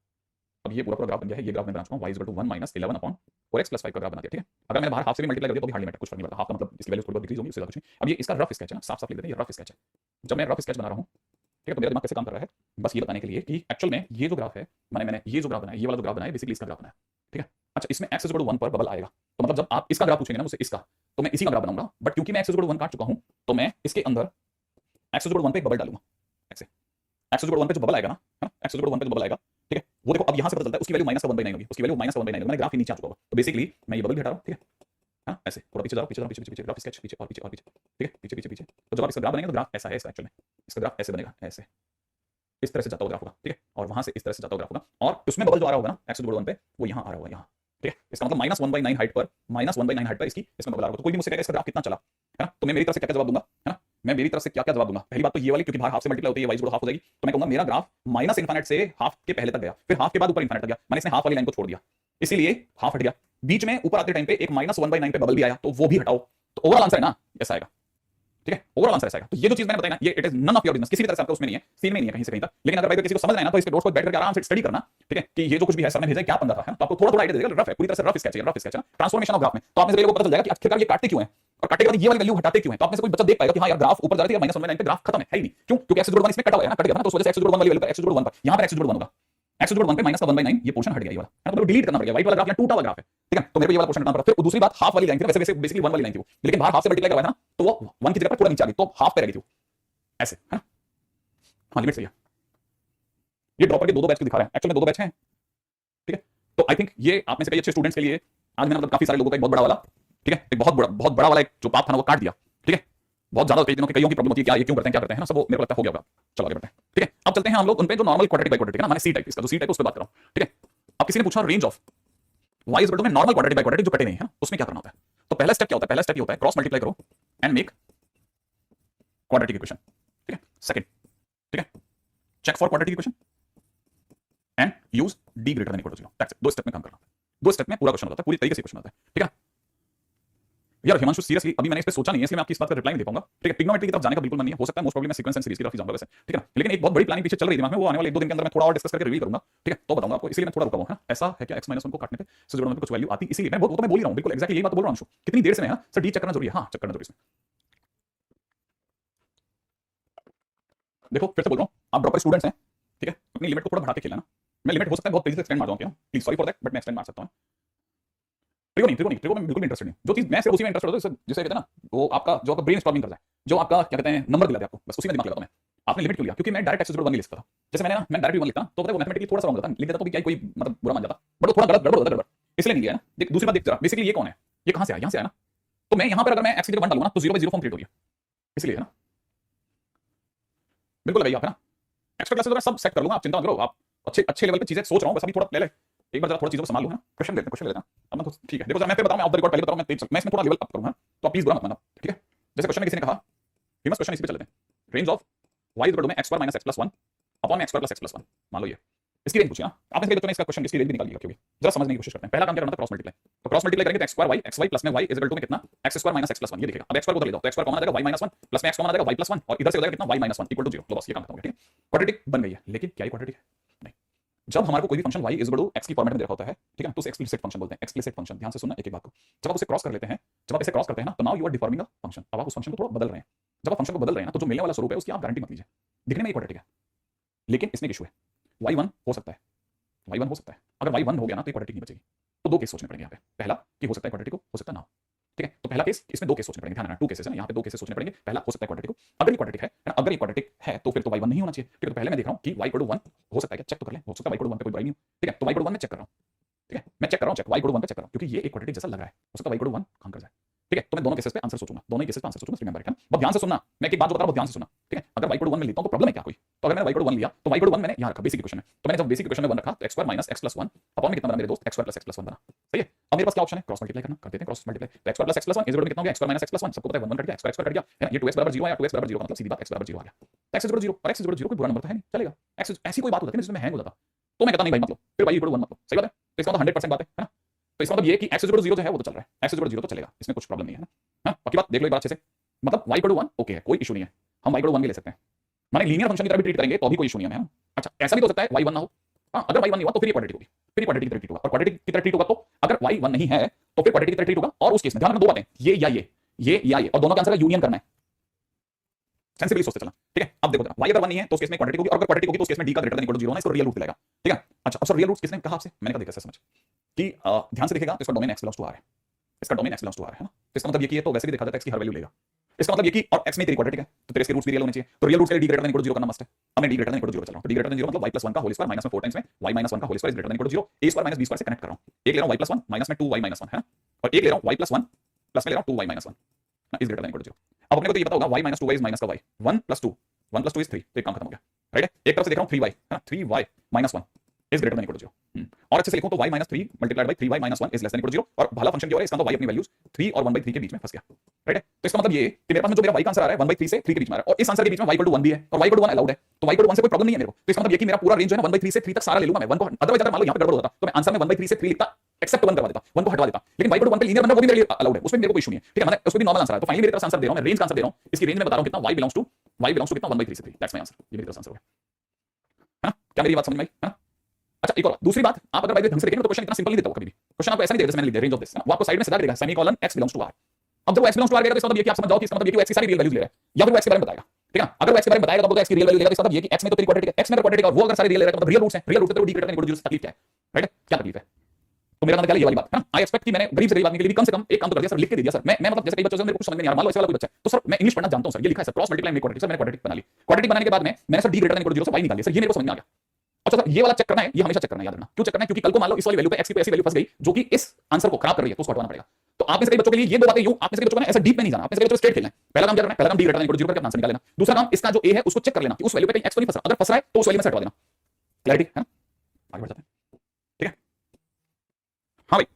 अब ये पूरा ग्राफ बन गया है, ये ग्राफ मैं बना चुका हूं y equal to 1 -11 upon 4x 5 का ग्राफ बना दिया, ठीक है। अगर मैंने बाहर हाफ से भी मल्टीप्लाई कर दिया तो भी हार्डली मैटर, कुछ फर्क नहीं पड़ता, हाफ का मतलब इसकी वैल्यू थोड़ी बहुत डिक्रीज होगी, उससे ज्यादा कुछ नहीं। अब ये इसका रफ स्केच है ना, साफ-साफ लिख देते हैं, ये रफ स्केच है। जब मैं रफ स्केच बना रहा हूं, ठीक है, तो मेरा दिमाग कैसे काम कर रहा है, बस ये बताने के लिए कि एक्चुअल में ये जो ग्राफ है, मैंने ये जो ग्राफ बनाया, ये वाला जो ग्राफ बनाया बेसिकली इसका ग्राफ बनाया, ठीक है। अच्छा, इसमें x इक्वल टू 1 पर बबल आएगा, तो मतलब जब आप इसका ग्राफ पूछेंगे ना मुझसे इसका, तो मैं इसी का ग्राफ बनाऊंगा, बट क्योंकि मैं x इक्वल टू 1 काट चुका हूं तो मैं इसके अंदर x इक्वल टू 1 पे एक बबल डालूंगा, ऐसे x इक्वल टू 1 पे जो बबल आएगा ना, है ना, x इक्वल टू 1 पे जो बबल आएगा, ठीक है, वो देखो अब यहां से पता चलता है उसकी वैल्यू -1/9 होगी, उसकी वैल्यू -1/9 होगी, मैंने ग्राफ ही नीचे आ चुका होगा, तो बेसिकली मैं ये बबल भी हटा रहा हूं, ठीक है। हां, ऐसे थोड़ा पीछे जाओ, पीछे ग्राफ स्केच पीछे और पीछे, ठीक है, पीछे। तो जब आप इसका ग्राफ बनेगा तो ग्राफ ऐसा है इसका, एक्चुअल में इसका ग्राफ ऐसे बनेगा, ऐसे इस तरह से जाता हुआ ग्राफ होगा, ठीक है, और वहां से इस तरह से जाता हुआ ग्राफ होगा, और उसमें बबल जो आ रहा होगा ना x इक्वल टू 1 पे वो यहां आ रहा होगा, यहां, ठीक है। इसका मतलब -1/9 हाइट पर, -1/9 हाइट पर इसमें बबल आ रहा होगा। तो कोई भी मुझसे कहेगा इसका ग्राफ कितना चला, है ना, तो मैं मेरी तरफ से क्या जवाब दूंगा, है ना, मैं मेरी तरफ से क्या जवाब दूंगा। पहली बात तो ये वाली, क्योंकि बाहर हाफ से मल्टीप्लाई होती है, y इक्वल टू हाफ हो जाएगी, तो मैं कहूंगा मेरा ग्राफ माइनस इनफिनिट से हाफ के पहले तक गया, फिर हाफ के बाद ऊपर इनफिनिट तक गया, मैंने इसने हाफ वाली लाइन को छोड़ दिया, इसीलिए हाफ हट गया। बीच में ऊपर आते टाइम पे एक -1/9 पे बबल भी आया, तो वो भी हटाओ, तो ओवरऑल आंसर है ना ऐसा आएगा, ठीक है, ओवरऑल आंसर ऐसा आएगा। तो ये जो चीज मैंने बताई ना, ये it is none of your business, किसी भी तरह से आपका उसमें नहीं है, सीन में नहीं है कहीं से कहीं तक। लेकिन अगर भाई किसी को समझना है ना तो इसके नोट्स को बैठ करके आराम से स्टडी करना, ठीक है, कि ये जो कुछ भी है सर ने भेजा क्या बंदा था, है ना, तो आपको थोड़ा आइडिया देगा, रफ है, पूरी तरह से रफ स्केच है, ट्रांसफॉर्मेशन ऑफ ग्राफ में। तो आप में से लोगों को पता चल जाएगा कि आखिरकार ये काटते क्यों है, और काटने के बाद ये वाली वैल्यू हटाते क्यों है। तो आप में से कोई बच्चा देख पाएगा कि हां यार ग्राफ ऊपर जा रही है, -1/9 पे ग्राफ खत्म है ही नहीं, क्यों, क्योंकि x इक्वल टू 1 इसमें कटा हुआ है ना, कट गया ना, तो उस वजह से x इक्वल टू 1 वाली वैल्यू पर x इक्वल टू 1 पर यहां पर x इक्वल टू 1 होगा, x इक्वल टू 1 पे -1/9 ये पोर्शन हट गया, ये वाला, है ना, तो डिलीट करना पड़ेगा, व्हाइट वाला ग्राफ या टूटा हुआ ग्राफ है, ठीक है। तो मेरे को ये वाला पोर्शन हटाना पड़ा। फिर दूसरी बात हाफ वाली लाइन थी, वैसे बेसिकली 1 वाली लाइन थी वो, लेकिन बाहर हाफ से मल्टीप्लाई करवाया था ना, तो वो 1 की जगह पर थोड़ा नीचे आ गई, तो हाफ पे रह गई थी ऐसे, है ना। हाँ, लिमिट सही है। ये ड्रॉपर के दो बैच को दिखा रहे हैं, एक्चुअली में दो बैच हैं, ठीक है। तो आई थिंक ये आप में से कई अच्छे स्टूडेंट्स के लिए आज मैंने मतलब काफी सारे लोगों का एक बहुत बड़ा वाला, ठीक है, एक बहुत बड़ा वाला एक जो पाप था ना वो काट दिया, ठीक है। बहुत ज्यादा कई दिनों के कईयों की प्रॉब्लम होती है, क्या ये क्यों करते हैं ना, सब वो मेरे को लगता है हो गया होगा। चलो आगे बढ़ते हैं, ठीक है। अब चलते हैं हम लोग उन पे जो नॉर्मल क्वाड्रेटिक बाई क्वाड्रेटिक है ना, माने सी टाइप, इसका जो सी टाइप उस पे बात कर रहा हूं, ठीक है। अब किसी ने पूछा range of y equal to में नॉर्मल क्वाड्रेटिक बाई क्वाड्रेटिक जो कटे नहीं है ना, उसमें क्या करना होता है। तो पहला स्टेप क्या होता है, पहला स्टेप ये होता है क्रॉस मल्टीप्लाई करो एंड मेक क्वाड्रेटिक इक्वेशन, ठीक है। सेकंड, ठीक है, check for quadratic equation and use D greater than equal to 0। That's it. दो स्टेप में काम करना है, दो स्टेप में पूरा क्वेश्चन होता है, पूरी तरीके से क्वेश्चन होता है, ठीक है। यार हिमांशु सीरियसली अभी मैंने इस पे सोचा नहीं है, इसलिए मैं आपकी इस बात का रिप्लाई नहीं दे पाऊंगा, ठीक है। ट्रिग्नोमेट्री की तरफ जाने का बिल्कुल मन नहीं है, हो सकता है मोस्ट प्रोबेबली मैं सीक्वेंस एंड सीरीज की तरफ जाऊंगा वैसे, ठीक है। लेकिन एक बहुत बड़ी प्लानिंग पीछे चल रही है दिमाग में, वो आने वाले 1-2 दिन के अंदर मैं थोड़ा और डिस्कस करके रिवील करूंगा, ठीक है, तो बताऊंगा आपको, इसलिए मैं थोड़ा रुका हुआ हूं। ऐसा है क्या x-1 को काटने पे से में कुछ वैल्यू आती, इसीलिए मैं तो मैं बोल ही रहा हूं, बिल्कुल एग्जैक्टली यही बात तो बोल रहा हूं। कितनी देर से मैं सर डी चेक करना जरूरी है, हां चेक करना जरूरी है। देखो फिर से बोल रहा हूं, आप ड्रॉपर स्टूडेंट्स हैं, ठीक है, अपनी लिमिट को थोड़ा बढ़ा के खेलना ना। मैं लिमिट हो सकता है बहुत तेजी से एक्सटेंड मार जाऊं, please sorry for that, but मैं एक्सटेंड मार सकता हूं। ट्रिगो में बिल्कुल इंटरेस्टेड नहीं, जो चीज मैं सिर्फ उसी में इंटरेस्टेड होता है जिसे कहते हैं ना, वो आपका जो आपका ब्रेन स्टॉर्मिंग करता है, जो आपका क्या कहते हैं नंबर दिला दे आपको, बस उसी में दिमाग लगाता हूं मैं। आपने लिमिट क्यों लिया? क्योंकि मैं डायरेक्ट एक्स 1 नहीं लिख सकता था। जैसे मैं डायरेक्ट 1 लिखता तो पता है वो मैथमेटिकली थोड़ा सा रॉन्ग होता, लिख देता तो भी क्या कोई मतलब बुरा मान जाता, बट वो थोड़ा गड़बड़ होता है, इसलिए नहीं लिया ना। देख दूसरी बात देख जरा, बेसिकली ये कौन है, ये कहां से आया, यहां से आया ना। तो मैं यहां पर अगर मैं एक्स की जगह 1 डालूंगा ना तो 0/0 फॉर्म क्रिएट हो गया, इसलिए है ना। बिल्कुल लगाइए आप, है ना। एक्स्ट्रा क्लासेस वगैरह सब सेट कर लूंगा, आप चिंता मत करो। आप अच्छे लेवल पे चीजें सोच रहा हूं, बस अभी थोड़ा ले एक बार जरा थोड़ा चीजों को संभाल लो, है ना। क्वेश्चन लेते हैं अब मैं तो ठीक है। देखो जरा मैं फिर बताऊं, मैं ऑफ द रिकॉर्ड पहले बताऊं, मैं इसमें थोड़ा लेवल अप करूंगा, तो आप प्लीज बुरा मत मानना, ठीक है। जैसे क्वेश्चन में किसी ने कहा, फेमस क्वेश्चन इसी पे चलते हैं, range of y equal to में x² - x + 1 अपॉन में x² + x + 1, मान लो ये इसकी रेंज पूछी ना। आपने से बच्चों ने इसका क्वेश्चन इसकी रेंज भी निकाल ली क्योंकि जरा समझने की कोशिश करते हैं। पहला काम क्या करना था, क्रॉस मल्टीप्लाई। तो क्रॉस मल्टीप्लाई करेंगे तो x² y xy प्लस में y इक्वल टू में कितना x² - x + 1 ये दिखेगा। अब x² को उधर ले जाओ तो x² कॉमन आ जाएगा y - 1 प्लस में x कॉमन आ जाएगा y + 1 और इधर से हो जाएगा कितना y - 1 इक्वल टू 0। तो बस ये काम खत्म हो गया, ठीक है। क्वाड्रेटिक बन गई है, लेकिन क्या ये क्वाड्रेटिक है? नहीं। जब हमारे को कोई भी function y equal to x की फॉर्मेट में देखा होता है, ठीक है, तो उसे एक्सप्लिसिट फंक्शन बोलते हैं। एक्सप्लिसिट फंक्शन, ध्यान से सुनना एक एक बात को। जब आप उसे क्रॉस कर लेते हैं, जब आप इसे क्रॉस करते हैं ना, तो now you are deforming a function. अब आप उस फंक्शन को थोड़ा बदल रहे हैं। जब आप फंक्शन को बदल रहे हैं ना, तो जो मिलने वाला स्वरूप है उसकी आप गारंटी मत लीजिए। दिखने में ये क्वाड्रेटिक है, लेकिन इसमें एक इशू है, y1 हो सकता है, y1 हो सकता है। अगर y1 हो गया ना तो क्वाड्रेटिक नहीं बचेगी। तो दो केस सोचने पड़ेंगे यहाँ पे। पहला कि हो सकता है क्वाड्रेटिक हो सकता है ना, ठीक है। तो पहला केस, इसमें दो केस सोचने पड़ेंगे, ध्यान रखना, 2 केसेस है ना, यहाँ पे 2 केसेस सोचने पड़ेंगे। पहला हो सकता है क्वाड्रेटिक हो, अगर ये क्वाड्रेटिक है ना, अगर ये क्वाड्रेटिक है तो फिर तो y1 नहीं होना चाहिए, ठीक है। तो पहले मैं देख रहा हूँ कि y = 1 हो सकता है क्या, चेक तो कर ले, हो सकता है y = 1 पे कोई बुराई नहीं हो, ठीक है। तो y = 1 में चेक कर रहा हूँ, ठीक है, मैं चेक कर रहा हूँ, चेक y = 1 पे चेक कर रहा हूँ, क्योंकि ये एक क्वाड्रेटिक जैसा लग रहा है, हो सकता है y = 1 काम कर जाए, ठीक है। तो मैं दोनों केसेस पे आंसर सोचूंगा, दोनों ही केसेस पे आंसर सोचूंगा, रिमेंबर इट, है ना। बहुत ध्यान से सुनना, मैं एक बात जो बता रहा हूं बहुत ध्यान से सुनना, ठीक है। अगर y = 1 में लेता हूं तो प्रॉब्लम है क्या कोई? तो अगर मैंने y = 1 लिया तो y = 1 मैंने यहां रखा बेसिक इक्वेशन में, तो मैंने जब बेसिक इक्वेशन में 1 रखा तो x² - x + 1 अपॉन में कितना बना मेरे दोस्त, x² + x + 1 बना, सही है। अब मेरे पास क्या ऑप्शन है, क्रॉस मल्टीप्लाई करना, कर देते हैं क्रॉस मल्टीप्लाई। तो x² + x + 1 इक्वल टू कितना हो गया, x² - x + 1, सबको पता है 1 1 कट गया, x² कट गया, है ना। ये 2x = 0 आया, 2x = 0 का मतलब सीधी बात x = 0 आ गया। तो x = 0 और x = 0 कोई बुरा नंबर तो है नहीं, चलेगा। x ऐसी कोई बात होती है जिसमें मैं हैंग हो जाता, तो मैं कहता नहीं भाई मतलब फिर y = 1 मतलब, सही बात है। तो इसका मतलब 100% बात है ना। तो इसका मतलब ये कि x = 0 जो है वो तो चल रहा है, x = 0 तो चलेगा, इसमें कुछ प्रॉब्लम नहीं है ना। पक्की बात, देख लो एक बार अच्छे से, मतलब y = 1 ओके है, कोई इशू नहीं है, हम y = 1 भी ले सकते हैं, माने लीनियर फंक्शन की तरह भी ट्रीट करेंगे तो भी कोई इशू नहीं है, है ना। अच्छा ऐसा भी तो हो सकता है y1 ना हो, हां अगर y1 नहीं हुआ तो फिर ये क्वाड्रेटिक होगी, फिर क्वाड्रेटिक की तरह ट्रीट होगा, और क्वाड्रेटिक की तरह ट्रीट होगा तो अगर y1 नहीं है तो फिर क्वाड्रेटिक की तरह ट्रीट होगा। और उस केस में ध्यान रखना दो बातें, ये या ये और दोनों का आंसर का यूनियन करना है, सेंसिबली सोचते चलना, ठीक है। अब देखो जरा, y अगर 1 नहीं है तो उस केस में क्वाड्रेटिक होगी, और अगर क्वाड्रेटिक होगी तो उस केस में d का ग्रेटर देन इक्वल टू 0 होना, इसको रियल रूट दिलाएगा, ठीक है। अच्छा अब सर रियल रूट्स किसने कहा आपसे, मैंने कहा देखा समझ कि ध्यान से देखिएगा, इसका domain x belongs to r है, इसका domain x belongs to r है ना। तो इसका मतलब ये कि ये तो वैसे भी देखा जाता है x की हर वैल्यू लेगा, इसका मतलब ये कि और x में तेरी क्वाड्रेटिक है तो तेरे इसके रूट्स भी रियल होने चाहिए, तो रियल रूट्स के लिए d greater than equal to 0 करना मस्ट है। अब मैं d greater than equal to 0 चल रहा हूं, तो d ग्रेटर देन 0 मतलब y + 1 का होल स्क्वायर माइनस में 4 टाइम्स में y - 1 का whole square is greater than equal to 0, a square - b square से कनेक्ट कर रहा हूं, एक ले रहा हूं y + 1 माइनस में 2y - 1 है ना, और एक ले रहा हूं y + 1 प्लस में ले रहा हूं 2y - 1 ना is greater than equal to 0। अब अपने को तो ये पता होगा y - 2y इज माइनस का y, 1 + 2 1 + 2 इज 3, तो एक काम खत्म हो गया, राइट है। एक तरफ से देख रहा हूं 3y है ना, 3y - 1 is greater than equal to 0, और अच्छे से लिखूं तो y - 3 multiplied by 3y - 1 is less than equal to 0, और भाला फंक्शन की ओर है, इसका मतलब y अपनी वैल्यूज 3 और 1/3 के बीच में फंस गया, राइट है। तो इसका मतलब ये कि मेरे पास में जो मेरा y का आंसर आ रहा है 1/3 से 3 के बीच में आ रहा है, और इस आंसर के बीच में y = 1 भी है, और y = 1 अलाउड है, तो y = 1 से कोई प्रॉब्लम नहीं है मेरे को। तो इसका मतलब ये कि मेरा पूरा रेंज जो है ना 1/3 से 3 तक सारा ले लूंगा मैं 1 को, अदरवाइज अगर मान लो यहां पे गड़बड़ होता तो मैं आंसर में 1/3 से 3 लिखता, एक्सेप्ट 1 करवा देता, 1 को हटवा देता, लेकिन y = 1 पे लीनियर बनना वो भी मेरे लिए अलाउड है, उसमें मेरे को कोई इशू नहीं है, ठीक है। मैंने उसमें भी नॉर्मल आंसर है, तो फाइनली मेरी तरफ से आंसर दे रहा हूं मैं, रेंज का आंसर दे रहा हूं, इसकी रेंज में बता रहा हूं कितना y बिलोंग्स टू कितना 1/3 से 3, दैट्स माय आंसर, ये मेरी तरफ से आंसर हो गया, है ना। क्या मेरी बात समझ में आई, है ना। अच्छा एक और दूसरी बात, आप अगर ढंग से देखेंगे तो क्वेश्चन इतना सिंपल नहीं देता वो कभी भी, क्वेश्चन आपको ऐसा नहीं देगा जैसे मैंने लिख दिया रेंज ऑफ दिस, वो आपको साइड में सजा देगा semicolon x belongs to r। अब जब वो x बिलोंग्स टू r देगा तो इसका मतलब ये कि आप समझ जाओ कि इसका मतलब ये कि वो x की सारी रियल वैल्यूज ले रहा है, या फिर वो x के बारे में बताएगा, ठीक है। अगर वो x के बारे में बताएगा तो बोलता है x की रियल वैल्यू लेगा, तो इसका मतलब ये कि x में तो तेरी क्वाड्रेटिक है, x में तो क्वाड्रेटिक है, और वो अगर सारी रियल लेगा तो मतलब रियल रूट्स हैं, रियल रूट्स तो d greater than equal to 0 से तकलीफ क्या है, राइट है, क्या तकलीफ है। तो मेरा मतलब क्या है ये वाली बात है ना, आई एक्सपेक्ट कि मैंने गरीब से गरीब आदमी के लिए भी कम से कम एक काम तो कर दिया सर, लिख के दे दिया सर। मैं मतलब जैसे कई बच्चों से मेरे को कुछ समझ में नहीं आ रहा, मान लो ऐसा वाला कोई बच्चा है तो सर मैं इंग्लिश पढ़ना जानता हूं सर, ये लिखा है सर क्रॉस मल्टीप्लाई में क्वाड्रेटिक, सर मैंने क्वाड्रेटिक बना ली, क्वाड्रेटिक बनाने के बाद में मैंने sir d greater than equal to 0 से y निकाल लिया सर, ये मेरे को समझ में आ गया। अच्छा सर ये वाला चेक करना है, ये हमेशा चेक करना है, याद रखना क्यों चेक करना है, क्योंकि कल को मान लो इस वाली वैल्यू पे x की कोई ऐसी वैल्यू फंस गई जो कि इस आंसर को खराब कर रही है, तो उसको हटवाना पड़ेगा। तो आप में से कई बच्चों के लिए ये दो बातें यूं, आप में से कई बच्चों को ऐसा डीप में नहीं जाना, आप में से कई बच्चों को स्ट्रेट खेलना है। पहला काम क्या करना है, पहला काम d greater than equal to 0 करके अपना आंसर निकाल लेना, दूसरा काम इसका जो a है उसको चेक कर लेना कि उस वैल्यू पे कहीं x तो नहीं फंस रहा, अगर फंस रहा है तो उस वैल्यू में से हटवा देना, क्लैरिटी है ना। आगे बढ़ जाते हैं, ठीक है। हां भाई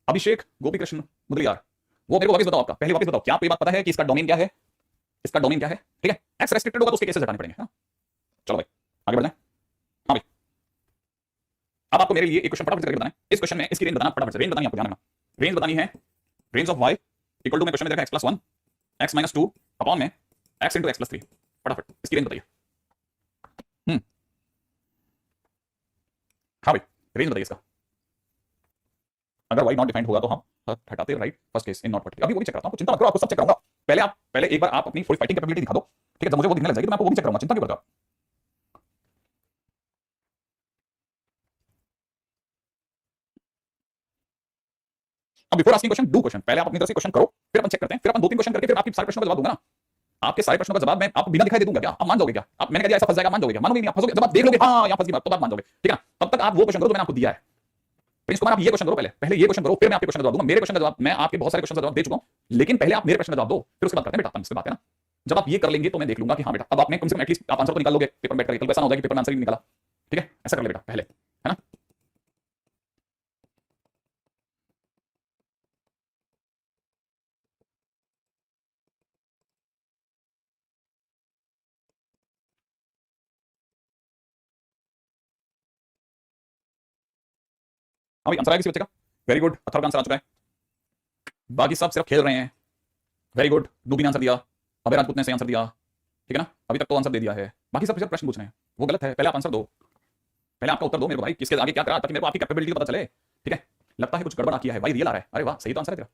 अभिषेक गोपी कृष्ण मुदलियार, वो मेरे को वापस बताओ, आपका पहले वापस बताओ क्या आपको ये बात पता है कि इसका डोमेन क्या है, इसका डोमेन क्या है, ठीक है, एक्स रेस्ट्रिक्टेड होगा तो उसके केसेस हटाने पड़ेंगे। हाँ चलो भाई आगे बढ़ना है। हाँ भाई अब आपको मेरे लिए एक क्वेश्चन फटाफट से करके बताना है। इस क्वेश्चन में इसकी रेंज बताना फटाफट से, रेंज बतानी है आपको, ध्यान रखना रेंज बतानी है। Range of y equal to, मैं क्वेश्चन में देखा x+1 x-2 अपॉन में x इंटू x+3, फटाफट इसकी रेंज बताइए। हाँ भाई रेंज बताइए इसका। अगर y नॉट डिफाइंड होगा तो हम हटाते right first case in not particular. अभी वो भी चेक करता हूं, चिंता मत करो, आपको सब चेक करूंगा। पहले एक बार आप अपनी फुल फाइटिंग कैपेबिलिटी दिखा दो, ठीक है, जब मुझे वो दिखने लग जाएगी तो मैं आपको वो भी चेक करूंगा, चिंता क्यों करते हो आप। अब before asking question do question, पहले आप अपनी तरफ से क्वेश्चन करो, फिर अपन चेक करते हैं, फिर अपन 2-3 क्वेश्चन करके फिर आपके सारे प्रश्नों का जवाब दूंगा ना। आपके सारे प्रश्नों का जवाब मैं आपको बिना दिखाई दे दूंगा क्या, आप मान जाओगे क्या, आप मैंने कह दिया ऐसा फंस जाएगा मान जाओगे क्या, मानोगे नहीं, आप फंसोगे, जब आप देख लोगे हाँ यहाँ फंस गई बात तो आप मान जाओगे, ठीक है ना। तब तक आप वो क्वेश्चन करो जो मैंने आपको दिया है। प्रिंस कुमार आप ये क्वेश्चन करो, पहले ये क्वेश्चन करो, फिर मैं आपके क्वेश्चन का जवाब दूंगा। मेरे क्वेश्चन का जवाब, मैं आपके बहुत सारे क्वेश्चन का जवाब दे चुका हूं, लेकिन पहले आप मेरे प्रश्न का जवाब दो, फिर उसके बाद करते हैं बेटा, इससे बात है ना। जब आप ये कर लेंगे तो मैं देख लूंगा कि हाँ बेटा अब आपने कम से कम एटलीस्ट आप आंसर तो निकाल लोगे पेपर में बैठ करके, कल ऐसा ना हो जाए कि पेपर में आंसर ही नहीं निकाला, ठीक है, ऐसा कर ले बेटा पहले, है ना। हाँ भाई आंसर आया किसी बच्चे का, वेरी गुड, अथर्व का आंसर आ चुका है, बाकी सब सिर्फ खेल रहे हैं। वेरी गुड, डूबी ने आंसर दिया, अभय राजपूत ने सही आंसर दिया, ठीक है ना, अभी तक तो आंसर दे दिया है, बाकी सब सिर्फ प्रश्न पूछ रहे हैं, वो गलत है। पहले आप आंसर दो, पहले आपका उत्तर दो मेरे को भाई, किसके आगे क्या करा ताकि मेरे को आपकी कैपेबिलिटी पता चले, ठीक है। लगता है कुछ गड़बड़ किया है भाई, रियल आ रहा है, अरे वाह सही तो आंसर है तेरा।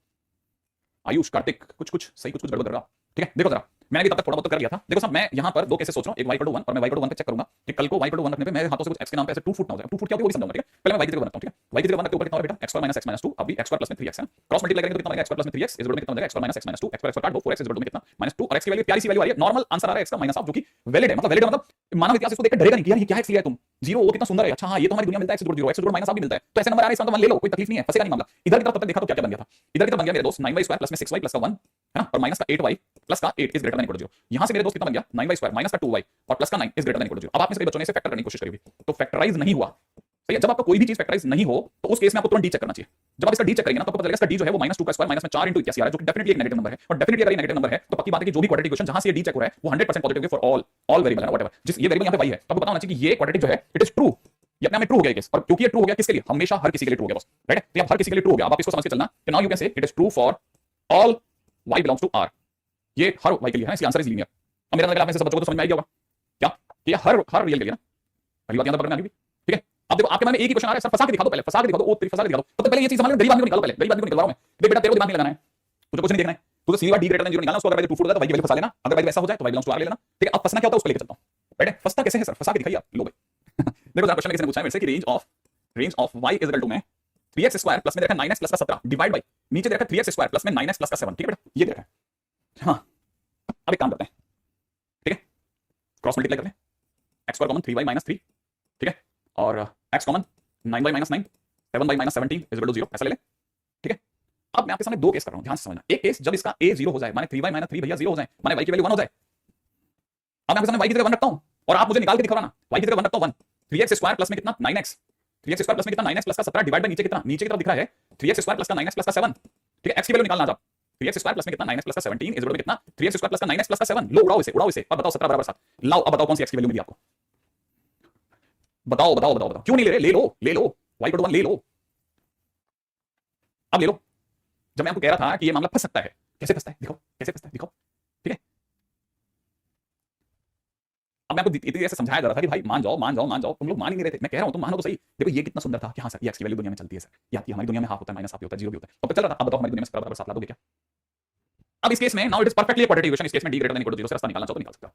आयुष कार्तिक कुछ कुछ सही, कुछ कुछ गड़बड़ कर रहा, ठीक है। देखो जरा मैंने भी तब तक थोड़ा बहुत कर लिया था। देखो साहब मैं यहाँ पर दो केसेस सोच रहा हूँ, एक y 1 और मैं y 1 पे चेक करूंगा कि कल को y 1 रखने पे मेरे हाथों से कुछ x के नाम पे ऐसे 2 फुट ना हो जाए। 2 फुट क्या होती है वो भी समझाऊंगा, ठीक है। पहले मैं y की जगह बनाता हूँ, ठीक है। y की जगह बनाने के ऊपर कितना होगा बेटा, x2 - x - 2, अभी x2 प्लस में 3x है, क्रॉस मल्टीप्लाई करेंगे तो कितना बनेगा, x2 प्लस में 3x इज इक्वल टू कितना बनेगा, x2 - x - 2, x2 काट दो, 4x इज इक्वल टू कितना -2, और x की वैल्यू प्यारी सी वैल्यू आ रही है, नॉर्मल आंसर आ रहा है x का -1, जो कि वैलिड है, मतलब मानव इतिहास इसको देखकर डरेगा नहीं कि यार ये क्या x लिया है तुम, जीरो वो कितना सुंदर है, अच्छा हाँ ये तो हमारी दुनिया मिलता है, x जोड़ -0 x जोड़ -आप भी मिलता है, तो ऐसे नंबर आ रहे हैं, इसका तो मान ले लो, कोई तकलीफ नहीं है, फंसेगा नहीं मामला। इधर की तरफ तब तक देखा तो क्या क्या बन गया था, इधर की तरफ बन गया मेरे दोस्त 9y² प्लस में 6y प्लस का 1 है ना, और माइनस का 8y प्लस का 8 is greater than equal to 0। यहां से मेरे दोस्त कितना बन गया 9y² माइनस का 2y और प्लस का 9 is greater than equal to 0। अब आप में से कई बच्चों ने इसे फैक्टर करने की कोशिश करी हुई, तो फैक्टराइज नहीं हुआ, सही है। जब आपका कोई भी चीज फैक्टराइज नहीं हो तो उस केस में आपको तुरंत डी चेक करना चाहिए। जब आप इसका डी चेक करेंगे ना तो आपको पता चलेगा इसका डी जो है वो -2 का स्क्वायर माइनस में 4 × 81 आ रहा है, जो कि डेफिनेटली एक नेगेटिव नंबर है, और डेफिनेटली अगर ये नेगेटिव नंबर है तो पक्की बात है कि जो भी क्वाड्रेटिक इक्वेशन जहां से ये डी चेक हो रहा है वो 100% पॉजिटिव फॉर ऑल वेरिएबल है, व्हाटएवर जिस ये वेरिएबल यहां पे y है, तो आपको पता होना चाहिए कि ये क्वाड्रेटिक जो है इट इज ट्रू, ये अपने आप में ट्रू हो गया केस। और क्योंकि ये ट्रू हो गया किसके लिए, हमेशा हर किसी के लिए ट्रू हो गया बस, राइट। तो ये हर किसी के लिए ट्रू हो गया, आप इसको समझ के चलना कि now you can say it is true for all y belongs to r, ये हर y के लिए है, इसलिए आंसर इज लीनियर। अब मेरा मतलब आप में से सब बच्चों को तो समझ में आ गया होगा क्या कि ये हर रियल के लिए ना, पहली बात यहां तक पकड़ में आ गई, ठीक है। अब देखो आपके मन में एक ही क्वेश्चन आ रहा है, सर फंसा के दिखा दो, पहले फंसा के दिखा दो, ओ तेरी फंसा के दिखा दो, तो पहले ये चीज हमारे गरीब आदमी को निकालो, पहले गरीब आदमी को निकलवा रहा हूं मैं। देख बेटा तेरे को दिमाग नहीं लगाना है, तुझे कुछ नहीं देखना है, तुझे सीधा डी ग्रेटर देन 0 निकालना, उसको अगर वैल्यू 2 फुट होता है तो y की वैल्यू फंसा लेना, अगर वैल्यू ऐसा हो जाए तो y बिलोंग्स टू r ले लेना, ठीक है। अब फंसना क्या होता है उसको लेके चलता हूं, राइट है। फंसता कैसे है सर, फंसा के दिखाइए आप, लो भाई देखो जरा क्वेश्चन किसी ने पूछा है मेरे से कि range of y is equal to में 3x² प्लस में देखा 9x प्लस का 17 डिवाइड बाय नीचे देखा 3x² प्लस में 9x प्लस का 7, ठीक है बेटा, ये देखा है। हां अब एक काम करते हैं, ठीक है, क्रॉस मल्टीप्लाई कर लें, x² कॉमन 3y - 3, ठीक है, और x common 9y - 9 7y - 17 is equal to 0, ऐसा ले लें, ठीक है। अब मैं आपके सामने दो केस कर रहा हूं, ध्यान से समझना। एक केस जब इसका a 0 हो जाए, माने 3y - 3 भैया 0 हो जाए, माने y की वैल्यू 1 हो जाए। अब मैं आपके सामने y की जगह 1 रखता हूं और आप मुझे निकाल के दिखाना, y की जगह 1 रखता हूं 1, 3x² प्लस में कितना 9x, 3x² प्लस में कितना 9x प्लस का 17 डिवाइड बाय नीचे कितना, नीचे की तरफ दिख रहा है 3x² प्लस का 9x प्लस का 7, ठीक है। x की वैल्यू निकालना आप, 3x² प्लस में कितना 9x प्लस का 17 इज इक्वल टू कितना 3x² प्लस का 9x प्लस का 7, लो उड़ाओ इसे। अब बताओ 17 बराबर 7, लाओ अब बताओ कौन सी x की वैल्यू मिली आपको, बताओ क्यों नहीं ले रहे, ले लो y = 1 ले लो, अब ले लो। जब मैं आपको कह रहा था कि ये मामला फंस सकता है, कैसे फंसता है दिखाओ, कैसे फंसता है दिखाओ, ठीक है। अब मैं आपको इतनी देर से समझाया जा रहा था कि भाई मान जाओ, तुम लोग मान ही नहीं रहे थे। मैं कह रहा हूं तुम मानो तो सही, देखो ये कितना सुंदर था कि हां सर ये x की वैल्यू दुनिया में चलती है सर, ये आती है हमारी दुनिया में, हाफ होता है माइनस हाफ होता है 0 भी होता है, अब तो चल रहा था। अब बताओ हमारी दुनिया में 17 बराबर 7 ला दोगे क्या। अब इस केस में now it is perfectly quadratic equation, इस केस में d greater than equal to 0 से रास्ता निकालना चाहो तो निकाल सकते हो,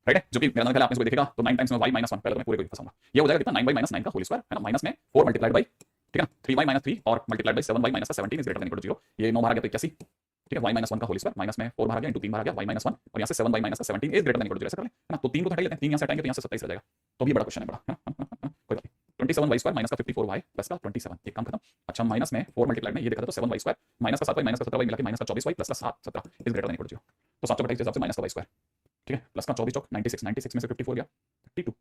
राइट है। जो कि मेरा नंबर आपने इसको देखेगा तो 9 टाइम्स में y - 1, पहले तो मैं पूरे को ही फंसाऊंगा, ये हो जाएगा कितना 9y - 9 का होल स्क्वायर है ना, माइनस में 4 मल्टीप्लाइड बाय, ठीक है, 3y - 3 और multiplied by 7y - 17 is greater than equal to 0, ये 9 बाहर आ गया तो 81, ठीक है, y - 1 का होल स्क्वायर माइनस में 4 बाहर आ गया, इंटू 3 बाहर आ गया, y - 1 और यहां से 7y - 17 is greater than equal to 0, ऐसा कर ले, है ना। तो 3 को हटा लेते हैं, 3 यहां से हटाएंगे तो यहां से 27 रह जाएगा, तो भी बड़ा क्वेश्चन है बड़ा, कोई बात नहीं। 27y² माइनस का 54y प्लस का 27, एक काम खत्म। अच्छा माइनस में 4 मल्टीप्लाइड में ये देखा था तो 7y² माइनस का 7y माइनस का 17y मिला के माइनस का 24y प्लस का 7 17 is greater than equal to 0, तो 7 के हिसाब से माइनस का y², ठीक है, प्लस का 24 चौक 96 में से 54 गया 32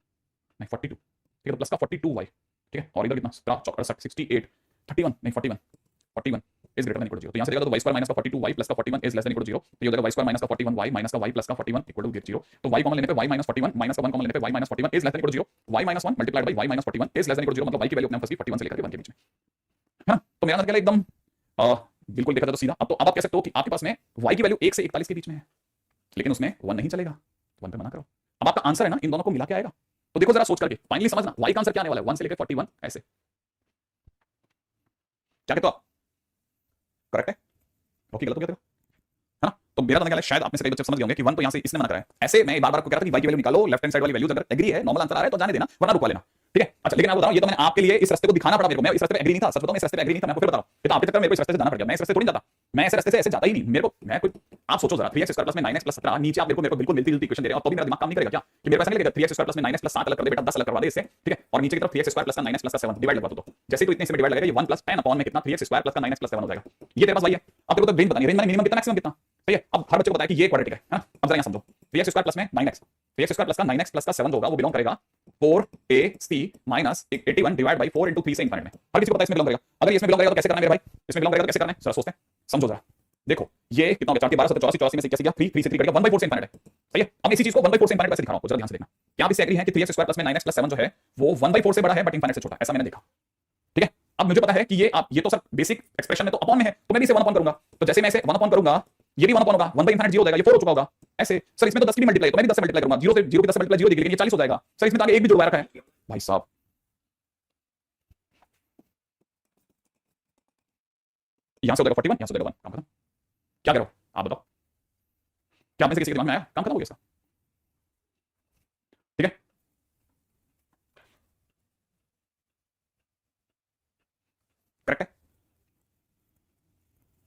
नहीं 42, ठीक है, तो प्लस का 42y, ठीक है, और इधर कितना 68 31 नहीं 41 is greater than equal to 0। तो यहां से देखा तो y स्क्वायर माइनस का 42 y प्लस का 41 is less than equal to 0। तो ये हो जाएगा y स्क्वायर माइनस का 41 y माइनस का y प्लस का 41 इक्वल टू 0। तो y कॉमन लेने पे y माइनस 41 माइनस का 1 कॉमन लेने पे y minus 41 is less than equal to 0। y minus 1 multiplied by y minus 41 is less than equal to 0, मतलब y की वैल्यू अपने फर्स्ट 41 से लेकर के 1 के बीच में है ना। तो मेरा मतलब एकदम बिल्कुल देखा जाए तो सीधा। अब आप कह सकते हो कि आपके पास में y की वैल्यू 1 से 41 के बीच में है, लेकिन उसमें 1 नहीं चलेगा, 1 पे मना करो। अब आपका आंसर है ना इन दोनों को मिला के आएगा। तो देखो जरा सोच करके फाइनली समझना y का आंसर क्या आने वाला है, 1 से लेकर 41 ऐसे। क्या कहते हो आप? करेक्ट है? ओके गलत हो गया तेरा, है ना। तो मेरा तो ख्याल है शायद आप में से कई बच्चे समझ गए होंगे कि 1 तो यहां से इसने मना करा है। ऐसे मैं बार-बार आपको कह रहा था कि y की वैल्यू निकालो, लेफ्ट हैंड साइड वाली वैल्यूज अगर एग्री है, नॉर्मल आंसर आ रहा है तो जाने देना, वरना रुकवा लेना, ठीक है। अच्छा लेकिन मैं बता रहा हूं ये तो मैंने आपके लिए इस रास्ते को दिखाना पड़ा मेरे को, मैं इस रास्ते पे एग्री नहीं था, सच बताऊं मैं इस रास्ते पे एग्री नहीं था, मैं आपको फिर बता रहा हूं। ये तो आपके चक्कर में मेरे को इस रास्ते से जाना पड़ गया, मैं इस रास्ते थोड़ी नहीं जाता, मैं ऐसे रास्ते से ऐसे जाता ही नहीं। मेरे को मैं कोई आप सोचो जरा 3x स्क्वायर प्लस में 9x प्लस 17 नीचे आप मेरे को बिल्कुल मिलती-जुलती इक्वेशन दे रहे हो, तो भी मेरा दिमाग काम नहीं करेगा क्या कि मेरे पास नहीं लगेगा 3x स्क्वायर प्लस में 9x प्लस 7 अलग कर दे बेटा, 10 अलग करवा दे इससे, ठीक है। और नीचे की तरफ 3x स्क्वायर प्लस का 9x प्लस का 7 डिवाइड लगवा दो, तो जैसे ही तो इतने से डिवाइड लगेगा ये 1 प्लस 10 अपॉन में कितना 3x स्क्वायर प्लस का 9x प्लस 7 हो जाएगा। ये तेरे पास वही है। अब तेरे को तो रेंज बतानी है, रेंज माने मिनिमम कितना मैक्सिमम कितना, सही है। अब हर बच्चे को पता है कि ये क्वाड्रेटिक है ना। अब जरा यहां समझो 3x स्क्वायर प्लस में 9x, 3x स्क्वायर प्लस का 9x प्लस का 7 होगा वो बिलोंग करेगा 4ac minus 81 divide by 4 into 3 से इंफिनिट में। हर किसी को पता है इसमें बिलोंग करेगा। अगर ये इसमें बिलोंग करेगा तो कैसे करना है मेरे भाई, इसमें बिलोंग करेगा तो कैसे करना है जरा सोचते हैं, समझो जरा। देखो ये कितना हो गया 4 के 12 17 84 84 में से क्या 3 से 3 कट गया 1/4 से इंफिनिट है, सही है। अब इसी चीज को 1/4 से इंफिनिट कैसे दिखा रहा हूं जरा ध्यान से देखना। क्या आप इससे एग्री है कि 3x स्क्वायर प्लस में 9x प्लस 7 जो है वो 1/4 से बड़ा है बट इंफिनिट से छोटा है, ऐसा मैंने देखा, ठीक है। अब मुझे पता है कि ये तो सर बेसिक एक्सप्रेशन में तो अपॉन में है, तो मैं भी इसे 1 अपॉन करूंगा, तो जैसे मैं इसे 1 अपॉन करूंगा ये भी 1 अपॉन होगा, 1 बाय इंफिनिट 0 हो जाएगा, ये 4 हो चुका होगा ऐसे। सर इसमें तो 10 की भी मल्टीप्लाई, तो मैं भी 10 से मल्टीप्लाई करूंगा, 0 से 0 की 10 से मल्टीप्लाई 0 देगी, लेकिन ये 40 हो जाएगा। सर इसमें तो आगे एक भी जुड़वा रखा है भाई साहब, यहां से हो जाएगा 41, यहां से हो जाएगा 1, काम खत्म। क्या करो आप बताओ, क्या में से किसी के दिमाग में आया, काम खत्म हो गया इसका, ठीक है। करेक्ट है,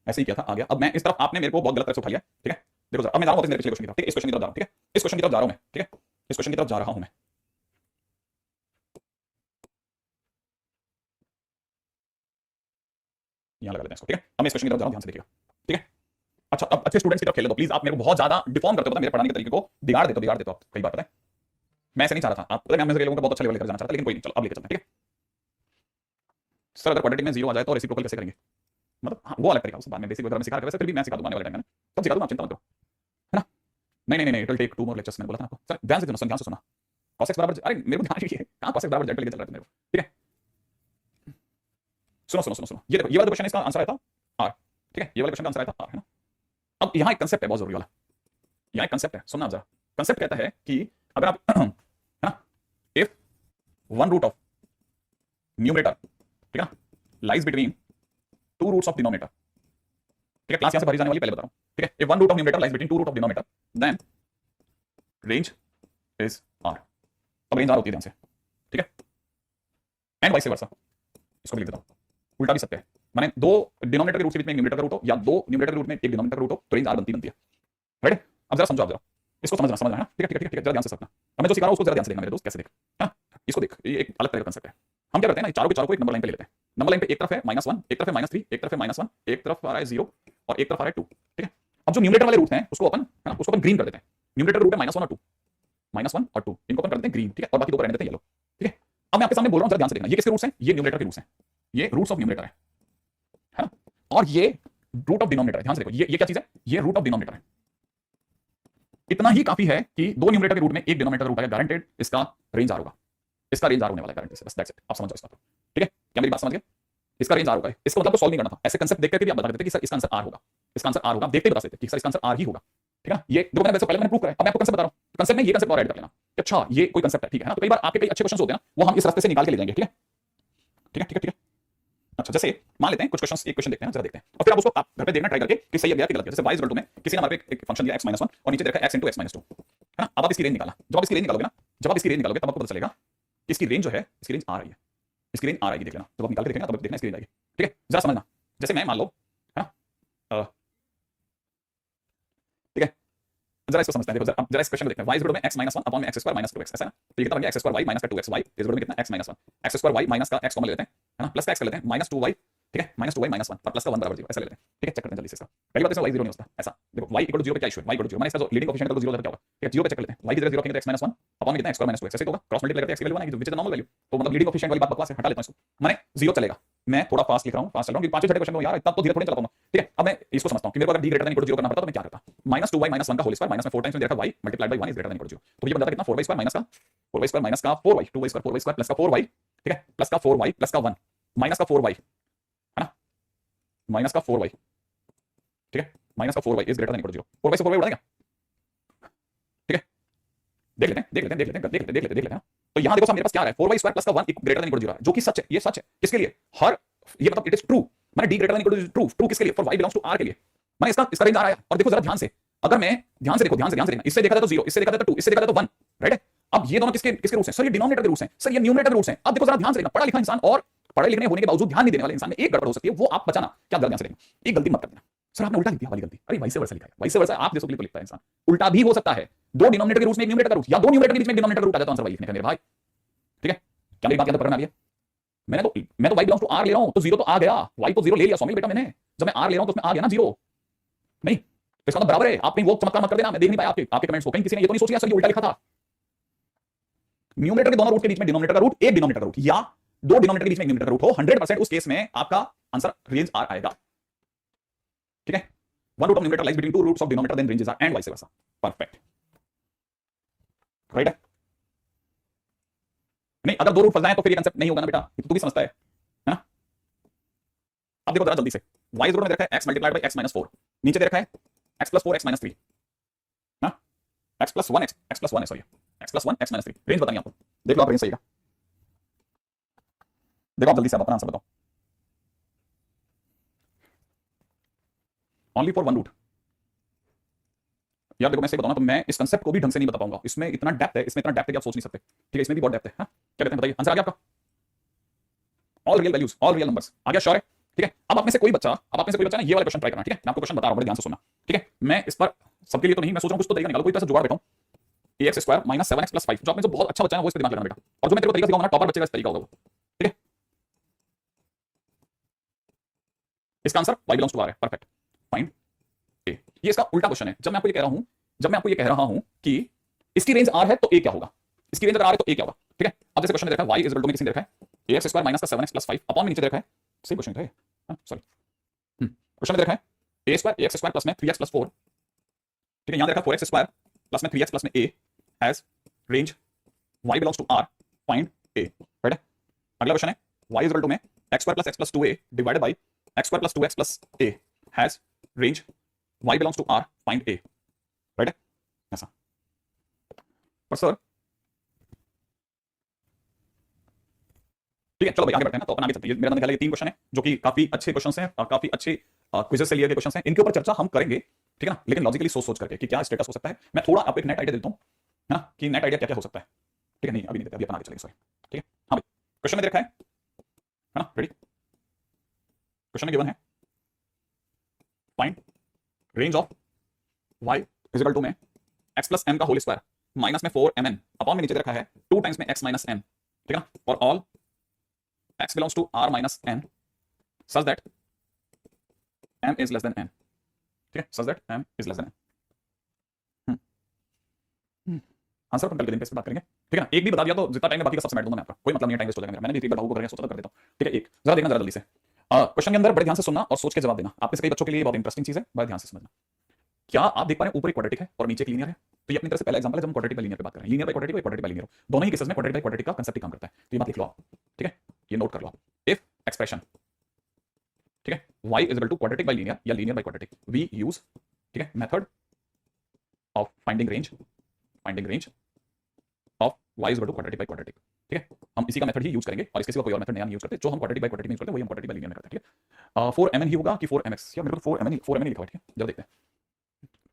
ऐसे ही किया था, आ गया। अब मैं इस तरफ आपने मेरे को बहुत गलत तरफ से उठा लिया, ठीक है। देखो जरा अब मैं जा रहा हूं पिछले क्वेश्चन की तरफ, ठीक है। इस क्वेश्चन की तरफ जा रहा हूं, ठीक है। इस क्वेश्चन की तरफ जा रहा हूं मैं, ठीक है। इस क्वेश्चन की तरफ जा रहा हूं मैं, यहां लगा लेते हैं इसको, ठीक है। अब मैं इस क्वेश्चन की तरफ जा रहा हूं, ध्यान से देखिएगा, ठीक है। अच्छा अब अच्छे स्टूडेंट्स की तरफ खेल दो प्लीज, आप मेरे को बहुत ज्यादा डिफॉर्म करते हो, पता मेरे पढ़ाने के तरीके को बिगाड़ देते हो आप कई बार, पता है। मैं ऐसे नहीं चाह रहा था, आप पता है मैं लोगों को बहुत अच्छा लेवल लेकर जाना चाहता था, लेकिन कोई नहीं, चलो अब लेकर चलते हैं, ठीक है। सर अगर क्वाड्रेटिक में 0 आ जाए तो रेसिप्रोकल कैसे करेंगे, मतलब हाँ, वो अलग तरीका उस बाद में बेसिक वगैरह में सिखा वैसे, फिर भी मैं सिखा दूंगा आने वाले टाइम में, सब सिखा दूंगा, आप चिंता मत करो, है ना। नहीं it will take 2 more lectures, मैंने बोला था आपको। सर ध्यान से सुनो, ध्यान से सुना। cos x बराबर, अरे मेरे को ध्यान रखिए, कहां cos x बराबर z पे लेके चल रहा है मेरे को, ठीक है। सुनो ये देखो, ये वाला क्वेश्चन इसका आंसर आया था r, ठीक है। ये वाला क्वेश्चन का आंसर आया था r, है ना। अब यहां एक कांसेप्ट है बहुत जरूरी वाला, यहां एक कांसेप्ट है, सुनना आप जरा। कांसेप्ट कहता है कि अगर आप है ना, if one root of numerator, ठीक है, lies between two roots of denominator, ठीक है। क्लास यहां से भरी जाने वाली, पहले बता रहा हूं, ठीक है। If one root of numerator lies between two root of denominator then range is r। अब रेंज r होती है ध्यान से, ठीक है। एंड वाइस वर्सा, इसको भी लिख देता हूं, उल्टा भी सकते हैं, माने दो डिनोमिनेटर के रूट के बीच में एक न्यूमरेटर का रूट हो या दो न्यूमरेटर के रूट में एक डिनोमिनेटर का रूट हो तो रेंज r बनती है, राइट। अब जरा समझो, आप जरा इसको समझना है ना, ठीक है, जरा ध्यान से समझना। अब मैं जो सिखा रहा हूं उसको जरा ध्यान से देखना मेरे दोस्त, कैसे देख, हां इसको देख, ये एक अलग तरह का कांसेप्ट है। हम क्या करते हैं ना, चारों के चारों को एक नंबर लाइन पे ले लेते हैं। नंबर लाइन पे एक तरफ है -1, एक तरफ है -3, एक तरफ है -1, एक तरफ आ रहा है 0 और एक तरफ आ रहा है 2, ठीक है। अब जो न्यूमरेटर वाले रूट हैं उसको अपन, है ना, उसको अपन ग्रीन कर देते हैं। न्यूमरेटर रूट है -1 और 2, -1 और 2 इनको अपन कर देते हैं ग्रीन, ठीक है, और बाकी दो को रहने देते हैं येलो, ठीक है। अब मैं आपके सामने बोल रहा हूं, जरा ध्यान से देखना, ये किसके रूट्स हैं, ये न्यूमरेटर के रूट्स हैं, ये रूट्स ऑफ न्यूमरेटर है ना, और ये रूट ऑफ डिनोमिनेटर है। ध्यान से देखो, ये क्या चीज है, ये रूट ऑफ डिनोमिनेटर है। इतना ही काफी है कि दो न्यूमरेटर के रूट में एक डिनोमिनेटर रूट आएगा, गारंटेड इसका रेंज r होगा, इसका रेंज r होने वाला है गारंटी से, बस दैट्स इट। आप समझ जाओ इस बात को, ठीक है। क्या मेरी बात समझ गए, इसका रेंज r होगा। इसका मतलब तो सॉल्व नहीं करना था, ऐसे कांसेप्ट देख करके भी आप बता देते कि सर इसका आंसर r होगा, इसका आंसर r होगा, देखते ही बता सकते कि सर इसका आंसर r ही होगा, ठीक है। ये दो मैंने पहले मैंने प्रूव करा है, अब मैं आपको कांसेप्ट बता रहा हूं, कांसेप्ट में ये कांसेप्ट और ऐड कर लेना। अच्छा ये कोई कांसेप्ट है, ठीक है ना। तो कई बार आपके कई अच्छे क्वेश्चंस होते हैं ना, वो हम इस रास्ते से निकाल के ले जाएंगे, ठीक है, ठीक है, ठीक है, ठीक है। अच्छा जैसे मान लेते हैं कुछ क्वेश्चंस, एक क्वेश्चन देखते हैं, जरा देखते हैं, और फिर आप उसको आप घर पे देखना ट्राई करके कि सही है या कि गलत है। जैसे y इक्वल टू में किसी ने हमारे पे एक फंक्शन दिया x - 1 और नीचे दे रखा है x * x - 2, है ना। अब आप इसकी रेंज निकालना, जब आप इसकी रेंज निकालोगे ना, जब आप इसकी रेंज निकालोगे तब आपको पता चलेगा कि इसकी रेंज जो है, इसकी रेंज आ रही है, इसकी रेंज आ रही है, देख लेना, जब आप निकाल के देखेंगे तब देखना इसकी रेंज आएगी, ठीक है। जरा समझना, जैसे मैं मान लो, है ना, ठीक है, जरा इसको समझते हैं। देखो जरा इस क्वेश्चन को देखते हैं, y इक्वल टू में x - 1 अपॉन में x स्क्वायर - 2x, ऐसा है ना। तो ये कितना बन गया, x स्क्वायर y माइनस का 2x, y इक्वल टू में कितना x - 1, x square y minus का x कॉमन ले लेते हैं, है ना, प्लस का x कर लेते हैं, -2y, ठीक है, -2y - 1 और प्लस का 1 बराबर 0, ऐसा ले लेते हैं, ठीक है। चेक करते हैं जल्दी से इसका। पहली बात इसमें y 0 नहीं होता, ऐसा देखो y इक्वल टू 0 पे क्या इशू है, y इक्वल टू 0 माने इसका जो लीडिंग कोएफिशिएंट है तो 0 होता है, क्या होगा, ठीक है। 0 पे चेक कर लेते हैं, y की जगह 0 रखेंगे तो x - 1 अपॉन में कितना x स्क्वायर - 2x, ऐसे तो होगा, क्रॉस मल्टीप्लाई करते हैं x की वैल्यू आएगी, which is the normal value. तो मतलब लीडिंग कोएफिशिएंट वाली बात बकवास है, हटा लेता हूं इसको, माने 0 चलेगा, मैं थोड़ा फास्ट लिख रहा हूँ, फास्ट चल रहा हूँ क्योंकि पांचवें छठे क्वेश्चन को यार इतना तो धीरे थोड़ी चला पाऊंगा। ठीक है, अब मैं इसको समझता हूँ कि मेरे को अगर D greater than equal to 0 करना पड़ता तो मैं क्या करता, माइनस 2y माइनस 1 का होल स्क्वायर माइनस में 4 टाइम्स में दे रखा y multiplied by 1 is greater than equal to 0। तो ये बन जाता कितना 4y स्क्वायर माइनस का 4y स्क्वायर माइनस का 4y 2y square 4y square plus का 4y, ठीक है, प्लस का 4y प्लस का 1 माइनस का 4y, है ना, माइनस का 4y, ठीक है, माइनस का 4y is greater than equal to 0। 4y से 4y उड़ा देगा, ठीक है, देख लेते हैं देख लेते हैं देख लेते हैं देख लेते हैं देख लेते हैं देख लेते हैं। तो यहां देखो साहब मेरे पास क्या है 4y स्क्वायर प्लस का 1 ग्रेटर देन इक्वल टू 0 है, जो कि सच है, ये सच है किसके लिए, हर ये मतलब इट इज ट्रू, मैंने D greater than equal to true, true किसके लिए, for y belongs to r के लिए। मैंने इसका रेंज आ रहा है और देखो जरा ध्यान से, अगर मैं ध्यान से देखो ध्यान से देखना, इससे देखा जाए तो 0, इससे देखा जाए तो 2, इससे देखा जाए तो 1, राइट है। अब ये दोनों किसके किसके रूट्स हैं सर, ये डिनोमिनेटर के रूट्स हैं सर, ये न्यूमरेटर के रूट्स हैं। अब देखो जरा ध्यान से देखना, पढ़ा लिखा इंसान और पढ़े लिखने होने के बावजूद ध्यान नहीं देने वाले इंसान में एक गड़बड़ हो सकती है, वो आप बचाना क्या, ध्यान से देखना, एक गलती मत कर देना सर आपने उल्टा लिख दिया वाली गलती, अरे वाइस वर्सा लिखा है, वाइस वर्सा आप जैसे लिखता है इंसान, उल्टा भी हो सकता है, दो डिनोमिनेटर के रूट्स में एक न्यूमरेटर का रूट या दो न्यूमरेटर के बीच में डिनोमिनेटर का रूट आ जाता है आंसर वाई लिखने का मेरे भाई, ठीक है। क्या मेरी बात याद पकड़ में आ रही है, मैं तो y बिलोंग्स टू r ले रहा हूं तो 0 तो आ गया, y को 0 ले लिया स्वामी बेटा मैंने, जब मैं r ले रहा हूं तो उसमें आ गया ना 0, नहीं तो इसका मतलब बराबर है। आप कहीं वो चमत्कार मत कर देना, मैं देख नहीं पाया आपके कमेंट्स को, कहीं किसी ने ये तो नहीं सोच लिया सर ये उल्टा लिखा था। न्यूमरेटर के दोनों रूट के बीच में डिनोमिनेटर का रूट, एक डिनोमिनेटर का रूट या दो डिनोमिनेटर के बीच में एक न्यूमरेटर का रूट हो 100% उस केस में आपका आंसर रेंज r आएगा, ठीक है। One root of numerator lies between two roots of denominator then range is r and vice versa, perfect, right है। नहीं अगर दो रूट फंस जाए तो फिर ये कांसेप्ट नहीं होगा ना बेटा, तू भी समझता है ना। अब देखो जरा जल्दी से, y रूट में देखा है x multiplied by x minus 4, नीचे दे रखा है x प्लस 4 x माइनस 3 ना, x प्लस 1 x प्लस 1 है sorry x plus 1 x minus 3, range बताइए आपको, देख लो आप रेंज सही है, देखो आप जल्दी से आप अपना आंसर बताओ, ओनली फॉर वन रूट। यार देखो मैं सही बताऊं ना तो मैं इस कांसेप्ट को भी ढंग से नहीं बता पाऊंगा, इसमें इतना डेप्थ है, इसमें इतना डेप्थ है कि आप सोच नहीं सकते, ठीक है, इसमें भी बहुत डेप्थ है। हाँ क्या कहते हैं बताइए, आंसर आ गया आपका, all real values all real numbers आ गया, श्योर है, ठीक है। अब आप में से कोई बच्चा ना ये वाला क्वेश्चन ट्राई करना, ठीक है, मैं आपको क्वेश्चन बता रहा हूं बड़े ध्यान से सुनना, ठीक है। मैं इस पर सबके लिए तो नहीं, मैं सोच रहा हूं कुछ तो तरीका निकालो, कोई तरह से जुगाड़ बैठा हूं, ax square minus 7x plus 5, जो आप में से बहुत अच्छा बच्चा है वो इस पर दिमाग लगाना बेटा, और जो मैं तेरे को तरीका सिखाऊंगा ना टॉपर बच्चे का इस तरीका होगा वो, ठीक है। इसका answer y belongs to r है, परफेक्ट, फाइन ए। ये इसका उल्टा क्वेश्चन है, जब मैं आपको ये कह रहा हूं कि इसकी रेंज r है तो a क्या होगा, इसकी रेंज अगर r है तो a क्या होगा, ठीक है। अब जैसे क्वेश्चन में देखा है y इज इक्वल टू में किसी ने देखा है ax स्क्वायर माइनस का 7x प्लस 5 अपॉन में नीचे देखा है, सही क्वेश्चन है, सॉरी क्वेश्चन में देखा है a square ax square plus में 3x प्लस 4, ठीक है, यहां देखा 4x स्क्वायर प्लस में 3x प्लस में a has range y belongs to r, find a, right है। अगला क्वेश्चन है y इज इक्वल टू में x square plus x plus 2a divided by x square plus 2x plus a has range y belongs to r, find a, right है ऐसा। पर sir ठीक है चलो भाई आगे बढ़ते हैं ना, तो अपन आगे चलते हैं। मेरा ख्याल है ये तीन क्वेश्चन है जो कि काफी अच्छे क्वेश्चन हैं और काफी अच्छे क्विज़ेस से लिए गए क्वेश्चन हैं, इनके ऊपर चर्चा हम करेंगे, ठीक है ना, लेकिन लॉजिकली सोच सोच करके कि क्या स्टेटस हो सकता है। मैं थोड़ा आपको एक नेट आइडिया देता हूं, है ना, कि नेट आइडिया क्या क्या हो सकता है, ठीक है। नहीं अभी नहीं देते, अभी अपन आगे चलेंगे, सॉरी, ठीक है। हाँ भाई क्वेश्चन में दे रखा है ना, रेडी, क्वेश्चन में गिवन है find range of y is equal to में x प्लस m का होल स्क्वायर माइनस में 4mn अपॉन में नीचे दे रखा है 2 टाइम्स में x माइनस n, ठीक है ना, और all x belongs to r minus n such that m is less than n, ठीक है, such that m is less than n। Answer अपन कल के दिन पे इस पे बात करेंगे, ठीक है ना। एक भी बता दिया तो जितना टाइम है बाकी का सबसे मैट दूंगा मैं आपका, कोई मतलब नहीं है, टाइम वेस्ट हो जाएगा मेरा, मैंने भी एक बार बाबू करके सोचा तो कर देता हूं, ठीक है। एक जरा देखना जरा जल्दी से क्वेश्चन के अंदर बड़े ध्यान से सुनना और सोच के जवाब देना, आप में से कई बच्चों के लिए बहुत इंटरेस्टिंग चीज है, बड़े ध्यान से समझना। क्या आप देख पा रहे हैं ऊपर एक क्वाड्रेटिक है और नीचे एक लीनियर है, तो ये अपनी तरह से पहला एग्जांपल है जब हम क्वाड्रेटिक बाय लीनियर पे बात कर रहे हैं, linear by quadratic by linear दोनों ही केसेस में क्वाड्रेटिक बाय क्वाड्रेटिक का कांसेप्ट काम करता है, तो ये बात लिख लो आप, ठीक है, ये नोट कर लो आप। इफ एक्सप्रेशन, ठीक है, y is equal to quadratic by linear या linear by quadratic, we use, ठीक है, method of finding range of y is equal to quadratic by quadratic, ठीक है। हम इसी का मेथड ही यूज करेंगे और इसके सिवा कोई और मेथड नया नहीं यूज करते, जो हम क्वाड्रेटिक बाय क्वाड्रेटिक में यूज करते हैं वही हम क्वाड्रेटिक बाय लीनियर में करते हैं, ठीक है। 4mn ही होगा कि 4mx, या मेरे को 4mn लिखा हुआ है, ठीक है, जरा देखते हैं